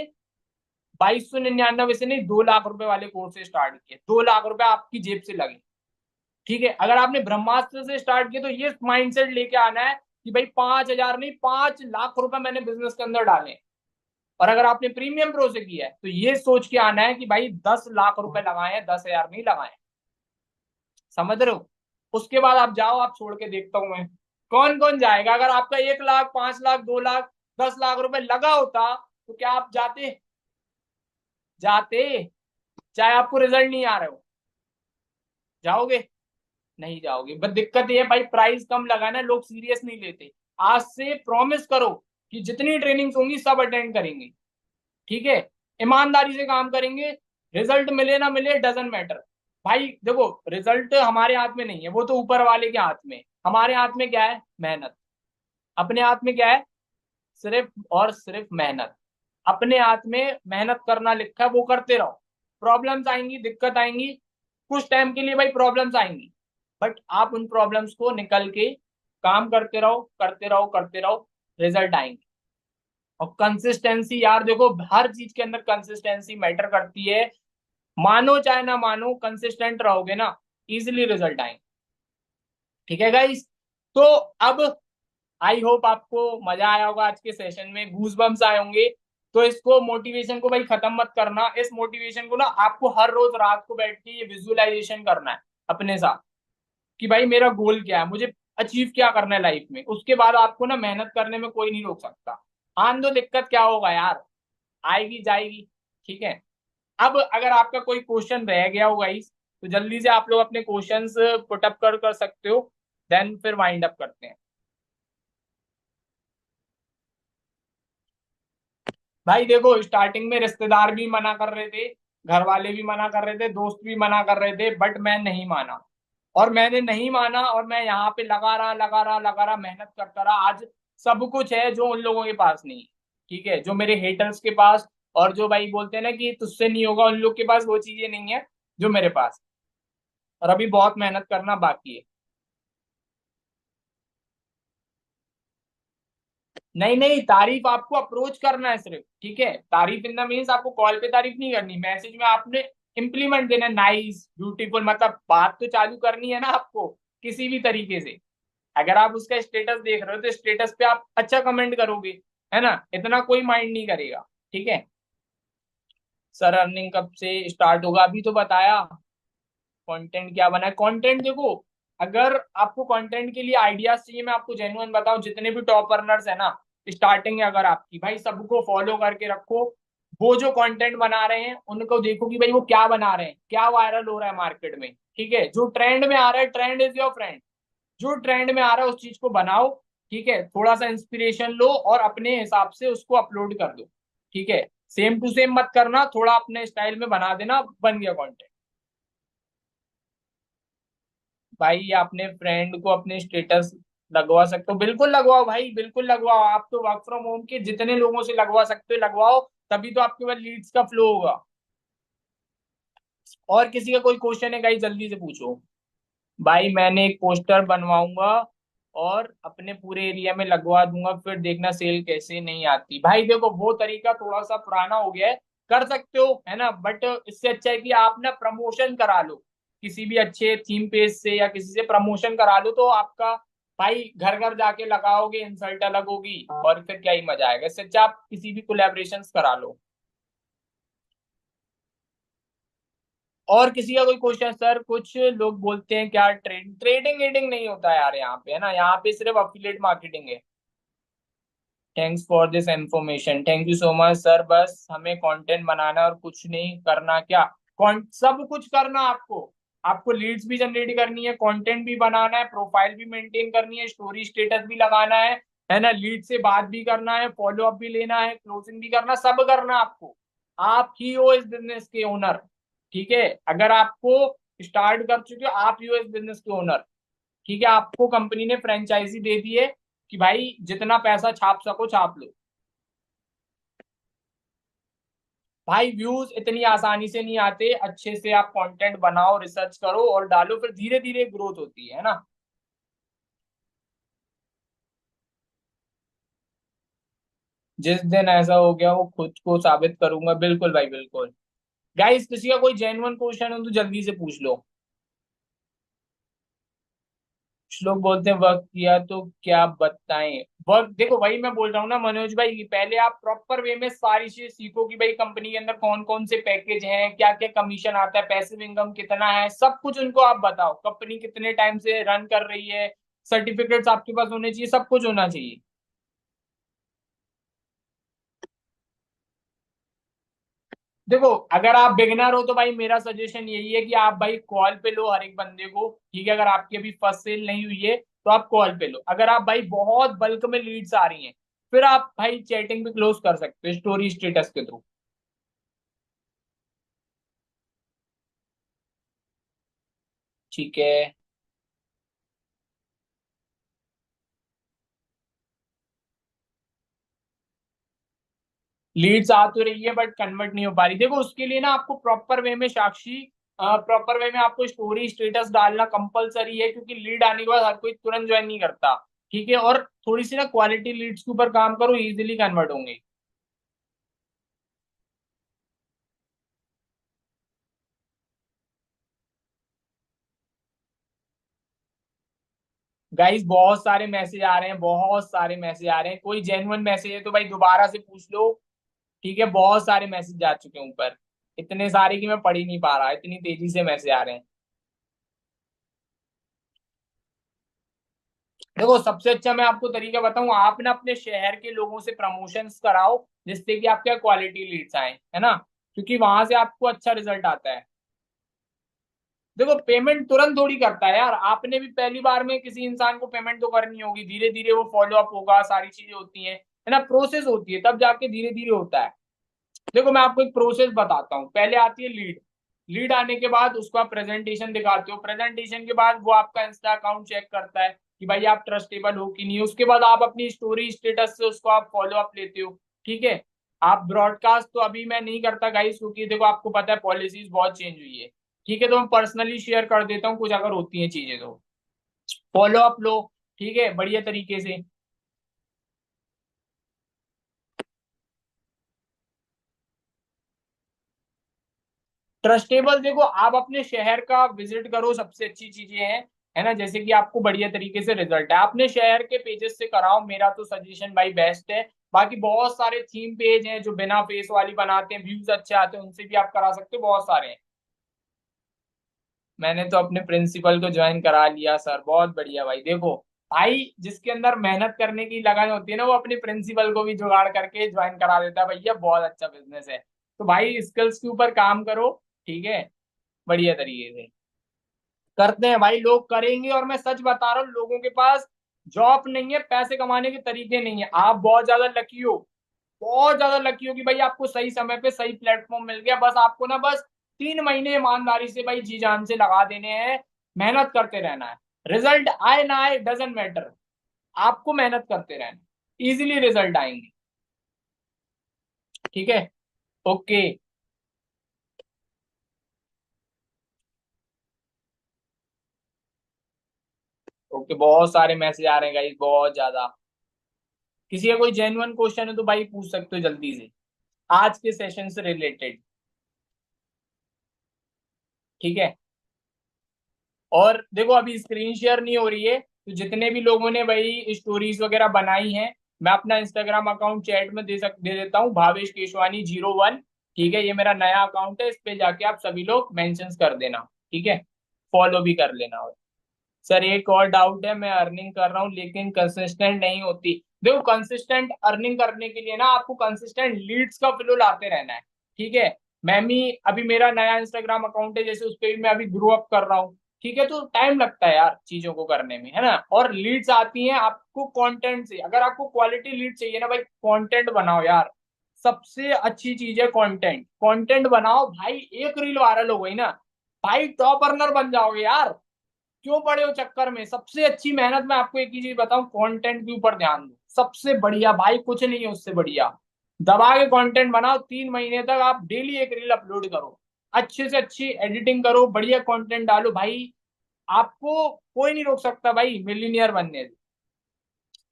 2299 से नहीं 2 लाख रुपए वाले कोर्स से स्टार्ट किए, 2 लाख रुपए आपकी जेब से लगे। ठीक है, अगर आपने ब्रह्मास्त्र से स्टार्ट किया तो ये माइंडसेट लेके आना है कि भाई 5,000 नहीं 5 लाख रुपए मैंने बिजनेस के अंदर डाले। और अगर आपने प्रीमियम प्रो से किया है तो ये सोच के आना है कि भाई 10 लाख रुपए लगाए हैं, 10,000 नहीं लगाए हैं। समझ रहे हो? उसके बाद आप जाओ, आप छोड़ के देखता हूं मैं कौन कौन जाएगा। अगर आपका 1 लाख, 5 लाख, 2 लाख, 10 लाख रुपए लगा होता तो क्या आप जाते? जाते? चाहे आपको रिजल्ट नहीं आ रहे हो, जाओगे? नहीं जाओगे। बस दिक्कत ये है भाई, प्राइस कम लगाना, लोग सीरियस नहीं लेते। आज से प्रॉमिस करो कि जितनी ट्रेनिंग्स होंगी सब अटेंड करेंगे। ठीक है, ईमानदारी से काम करेंगे, रिजल्ट मिले ना मिले डजेंट मैटर। भाई देखो, रिजल्ट हमारे हाथ में नहीं है, वो तो ऊपर वाले के हाथ में। हमारे हाथ में क्या है? मेहनत। अपने हाथ में क्या है? सिर्फ और सिर्फ मेहनत। अपने हाथ में मेहनत करना लिखा है, वो करते रहो। प्रॉब्लम्स आएंगी, दिक्कत आएंगी, कुछ टाइम के लिए भाई प्रॉब्लम्स आएंगी, बट आप उन प्रॉब्लम्स को निकल के काम करते रहो, करते रहो, करते रहो, रिजल्ट आएंगे। और कंसिस्टेंसी यार देखो, हर चीज के अंदर कंसिस्टेंसी मैटर करती है। मानो चाहे ना मानो, कंसिस्टेंट रहोगे ना, इजिली रिजल्ट आएंगे। ठीक है गाइस? तो अब आई होप आपको मजा आया होगा आज के सेशन में, गूज बम्स आए होंगे। तो इसको मोटिवेशन को भाई खत्म मत करना, इस मोटिवेशन को ना आपको हर रोज रात को बैठ के ये विजुअलाइजेशन करना है अपने साथ कि भाई मेरा गोल क्या है, मुझे अचीव क्या करना है लाइफ में। उसके बाद आपको ना मेहनत करने में कोई नहीं रोक सकता। आन दो, दिक्कत क्या होगा यार, आएगी जाएगी। ठीक है, अब अगर आपका कोई क्वेश्चन रह गया होगा इस, तो जल्दी से आप लोग अपने क्वेश्चंस पुटअप कर सकते हो, देन फिर वाइंड अप करते हैं। भाई देखो, स्टार्टिंग में रिश्तेदार भी मना कर रहे थे, घर वाले भी मना कर रहे थे, दोस्त भी मना कर रहे थे, बट मैं नहीं माना। और मैंने नहीं माना और मैं यहाँ पे लगा रहा, मेहनत करता रहा। आज सब कुछ है जो उन लोगों के पास नहीं है। ठीक है, जो मेरे हेटर्स के पास, और जो भाई बोलते हैं ना कि तुझसे नहीं होगा, उन लोग के पास वो चीजें नहीं है जो मेरे पास। और अभी बहुत मेहनत करना बाकी है। नहीं नहीं, तारीफ आपको अप्रोच करना है सिर्फ। ठीक है, तारीफ इन द मीन्स आपको कॉल पे तारीफ नहीं करनी, मैसेज में आपने इम्प्लीमेंट देना, नाइस ब्यूटीफुल, मतलब बात तो चालू करनी है ना आपको किसी भी तरीके से। अगर आप उसका स्टेटस देख रहे हो तो स्टेटस पे आप अच्छा कमेंट करोगे, है ना, इतना कोई माइंड नहीं करेगा। ठीक है सर, अर्निंग कब से स्टार्ट होगा अभी तो बताया। कंटेंट क्या बना है, कंटेंट देखो, अगर आपको कंटेंट के लिए आइडियाज चाहिए, मैं आपको जेन्युइन बताऊं, जितने भी टॉप अर्नर्स है ना, स्टार्टिंग है अगर आपकी, भाई सबको फॉलो करके रखो। वो जो कंटेंट बना रहे हैं उनको देखो कि भाई वो क्या बना रहे हैं, क्या वायरल हो रहा है मार्केट में। ठीक है, जो ट्रेंड में आ रहा है, ट्रेंड इज योर फ्रेंड, जो ट्रेंड में आ रहा है उस चीज को बनाओ। ठीक है, थोड़ा सा इंस्पिरेशन लो और अपने हिसाब से उसको अपलोड कर दो। ठीक है, सेम टू सेम मत करना, थोड़ा अपने स्टाइल में बना देना, बन गया कंटेंट। भाई अपने फ्रेंड को अपने स्टेटस लगवा सकते हो, बिल्कुल लगवाओ भाई, बिल्कुल लगवाओ। आप तो वर्क फ्रॉम होम के जितने लोगों से लगवा सकते हो लगवाओ, तभी तो आपके पास लीड्स का फ्लो होगा। और किसी का कोई क्वेश्चन है गाइस, जल्दी से पूछो। भाई मैंने एक पोस्टर बनवाऊंगा और अपने पूरे एरिया में लगवा दूंगा, फिर देखना सेल कैसे नहीं आती। भाई देखो वो तरीका थोड़ा सा पुराना हो गया है, कर सकते हो है ना, बट इससे अच्छा है कि आप ना प्रमोशन करा लो, किसी भी अच्छे थीम पेज से या किसी से प्रमोशन करा लो, तो आपका भाई घर घर जाके लगाओगे, इंसल्ट अलग होगी और फिर क्या ही मजा आएगा। इससे अच्छा आप किसी भी कोलैबोरेशन करा लो। और किसी का कोई क्वेश्चन सर, कुछ लोग बोलते हैं क्या ट्रेडिंग एडिंग नहीं होता है यार यहाँ पे, है ना, यहाँ पे सिर्फ अफिलिएट मार्केटिंग है। Thanks for this information, thank you so much sir, बस हमें कंटेंट बनाना और कुछ नहीं करना क्या, सब कुछ करना आपको। आपको लीड्स भी जनरेट करनी है, कंटेंट भी बनाना है, प्रोफाइल भी मेंटेन करनी है, स्टोरी स्टेटस भी लगाना है ना, लीड से बात भी करना है, फॉलो अप भी लेना है, क्लोजिंग भी करना, सब करना आपको। आप ही हो इस बिजनेस के ओनर। ठीक है, अगर आपको स्टार्ट कर चुके हो, आप ही हो इस बिजनेस के ओनर। ठीक है, आपको कंपनी ने फ्रेंचाइजी दे दी है कि भाई जितना पैसा छाप सको छाप लो। भाई व्यूज इतनी आसानी से नहीं आते, अच्छे से आप कंटेंट बनाओ, रिसर्च करो और डालो, फिर धीरे धीरे ग्रोथ होती है ना। जिस दिन ऐसा हो गया वो खुद को साबित करूंगा, बिल्कुल भाई बिल्कुल। गाइस किसी का कोई जेन्युइन क्वेश्चन हो तो जल्दी से पूछ लो। कुछ लोग बोलते हैं वर्क किया तो क्या बताएं। वर्क देखो भाई, मैं बोल रहा हूँ ना मनोज भाई, पहले आप प्रॉपर वे में सारी चीजें सीखो कि भाई कंपनी के अंदर कौन कौन से पैकेज हैं, क्या क्या कमीशन आता है, पैसिव इनकम कितना है, सब कुछ उनको आप बताओ, कंपनी कितने टाइम से रन कर रही है, सर्टिफिकेट्स आपके पास होने चाहिए, सब कुछ होना चाहिए। देखो अगर आप बिगनर हो तो भाई मेरा सजेशन यही है कि आप भाई कॉल पे लो हर एक बंदे को। ठीक है, अगर आपकी अभी फर्स्ट सेल नहीं हुई है तो आप कॉल पे लो, अगर आप भाई बहुत बल्क में लीड्स आ रही हैं फिर आप भाई चैटिंग भी क्लोज कर सकते हो स्टोरी स्टेटस के थ्रू। ठीक है, लीड्स आ तो रही है बट कन्वर्ट नहीं हो पा रही, देखो उसके लिए ना आपको प्रॉपर वे में साक्षी, प्रॉपर वे में आपको स्टोरी स्टेटस डालना कंपलसरी है, क्योंकि लीड आने के बाद हर कोई तुरंत ज्वाइन नहीं करता। ठीक है, और थोड़ी सी ना क्वालिटी लीड्स के ऊपर काम करो, इजीली कन्वर्ट होंगे। गाइस बहुत सारे मैसेज आ रहे हैं, बहुत सारे मैसेज आ रहे हैं, कोई जेन्युइन मैसेज है तो भाई दोबारा से पूछ लो। ठीक है, बहुत सारे मैसेज जा चुके हैं ऊपर, इतने सारे कि मैं पढ़ ही नहीं पा रहा, इतनी तेजी से मैसेज आ रहे हैं। देखो सबसे अच्छा मैं आपको तरीका बताऊं, आप ना अपने शहर के लोगों से प्रमोशंस कराओ, जिससे कि आपके क्वालिटी लीड्स आए, है ना, क्योंकि वहां से आपको अच्छा रिजल्ट आता है। देखो पेमेंट तुरंत थोड़ी करता है यार, आपने भी पहली बार में किसी इंसान को पेमेंट तो करनी होगी, धीरे धीरे वो फॉलो अप होगा, सारी चीजें होती हैं, है ना, प्रोसेस होती है, तब जाके धीरे धीरे होता है। देखो मैं आपको एक प्रोसेस बताता हूँ, पहले आती है लीड, लीड आने के बाद उसको आप प्रेजेंटेशन दिखाते हो, प्रेजेंटेशन के बाद वो आपका इंस्टा अकाउंट चेक करता है कि भाई आप ट्रस्टेबल हो कि नहीं, उसके बाद आप अपनी स्टोरी स्टेटस से उसको आप फॉलो अप लेते हो। ठीक है, आप ब्रॉडकास्ट तो अभी मैं नहीं करता गाइस, क्योंकि देखो आपको पता है पॉलिसीज बहुत चेंज हुई है। ठीक है, तो मैं पर्सनली शेयर कर देता हूँ कुछ अगर होती हैं चीजें तो, फॉलो अप लो। ठीक है, बढ़िया तरीके से। ट्रस्टेबल देखो, आप अपने शहर का विजिट करो, सबसे अच्छी चीजें हैं, है ना, जैसे कि आपको बढ़िया तरीके से रिजल्ट है, अपने शहर के पेजेस से कराओ, मेरा तो सजेशन भाई बेस्ट है। बाकी बहुत सारे थीम पेज हैं जो बिना फेस वाली बनाते हैं, व्यूज अच्छे आते हैं, उनसे भी आप करा सकते हो, बहुत सारे हैं। मैंने तो अपने प्रिंसिपल को ज्वाइन करा लिया सर, बहुत बढ़िया भाई। देखो भाई, जिसके अंदर मेहनत करने की लगन होती है ना, वो अपने प्रिंसिपल को भी जुगाड़ करके ज्वाइन करा देता है, भैया बहुत अच्छा बिजनेस है। तो भाई स्किल्स के ऊपर काम करो, ठीक है, बढ़िया तरीके से करते हैं भाई, लोग करेंगे। और मैं सच बता रहा हूँ, लोगों के पास जॉब नहीं है, पैसे कमाने के तरीके नहीं है, आप बहुत ज्यादा लकी हो, बहुत ज्यादा लकी हो कि भाई आपको सही समय पे सही प्लेटफॉर्म मिल गया। बस आपको ना बस 3 महीने ईमानदारी से भाई जी जान से लगा देने हैं, मेहनत करते रहना है, रिजल्ट आए ना आए डजेंट मैटर, आपको मेहनत करते रहना, इजीली रिजल्ट आएंगे। ठीक है, ओके। ओके, बहुत सारे मैसेज आ रहे हैं गाइस, बहुत ज्यादा। किसी का कोई जेन्युइन क्वेश्चन है तो भाई पूछ सकते हो जल्दी से, आज के सेशन से रिलेटेड। ठीक है, और देखो अभी स्क्रीन शेयर नहीं हो रही है, तो जितने भी लोगों ने भाई स्टोरीज वगैरह बनाई हैं, मैं अपना इंस्टाग्राम अकाउंट चैट में दे देता हूँ, भावेश केशवानी 01। ठीक है, ये मेरा नया अकाउंट है, इस पे जाके आप सभी लोग मेंशन कर देना, ठीक है, फॉलो भी कर लेना। और सर एक और डाउट है, मैं अर्निंग कर रहा हूँ लेकिन कंसिस्टेंट नहीं होती। देखो कंसिस्टेंट अर्निंग करने के लिए ना आपको कंसिस्टेंट लीड्स का फ्लो लाते रहना है, ठीक है। मैं भी अभी मेरा नया इंस्टाग्राम अकाउंट है, जैसे उस पर भी मैं अभी ग्रो अप कर रहा हूँ, ठीक है, तो टाइम लगता है यार चीजों को करने में, है ना। और लीड्स आती हैं आपको कंटेंट से, अगर आपको क्वालिटी लीड चाहिए ना भाई, कंटेंट बनाओ यार, सबसे अच्छी चीज है कंटेंट, कंटेंट बनाओ भाई, एक रील वायरल हो गई ना, भाई टॉप अर्नर बन जाओगे यार। क्यों पड़े हो चक्कर में, सबसे अच्छी मेहनत मैं आपको एक ही चीज बताऊं, कंटेंट के ऊपर ध्यान दो, सबसे बढ़िया भाई, कुछ नहीं है उससे बढ़िया। दबा के कंटेंट बनाओ, 3 महीने तक आप डेली एक रील अपलोड करो, अच्छे से अच्छी एडिटिंग करो, बढ़िया कंटेंट डालो भाई, आपको कोई नहीं रोक सकता भाई मिलीनियर बनने से।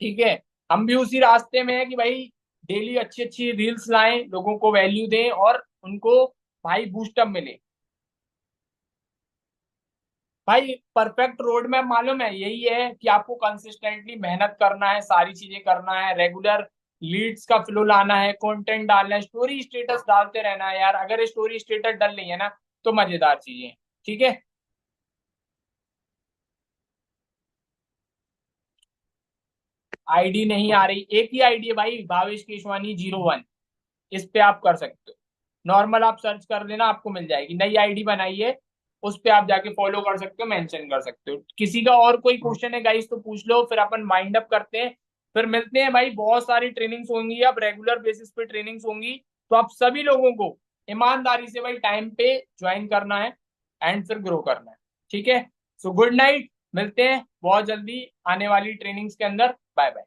ठीक है, हम भी उसी रास्ते में है कि भाई डेली अच्छी अच्छी रील्स लाएं, लोगों को वैल्यू दें और उनको भाई बूस्टअप मिले। भाई परफेक्ट रोड मैप मालूम है, यही है कि आपको कंसिस्टेंटली मेहनत करना है, सारी चीजें करना है, रेगुलर लीड्स का फ्लो लाना है, कंटेंट डालना है, स्टोरी स्टेटस डालते रहना है यार, अगर स्टोरी स्टेटस डल रही है ना तो मजेदार चीजें। ठीक है, आईडी नहीं आ रही, एक ही आईडी है भाई, भावेश केशवानी 01, इस पे आप कर सकते हो, नॉर्मल आप सर्च कर लेना आपको मिल जाएगी, नई आईडी बनाई है, उस पे आप जाके फॉलो कर सकते हो, मेंशन कर सकते हो। किसी का और कोई क्वेश्चन है गाइस तो पूछ लो, फिर अपन माइंड अप करते हैं, फिर मिलते हैं भाई। बहुत सारी ट्रेनिंग्स होंगी, अब रेगुलर बेसिस पे ट्रेनिंग्स होंगी, तो आप सभी लोगों को ईमानदारी से भाई टाइम पे ज्वाइन करना है एंड फिर ग्रो करना है। ठीक है, सो गुड नाइट, मिलते हैं बहुत जल्दी आने वाली ट्रेनिंग्स के अंदर, बाय बाय।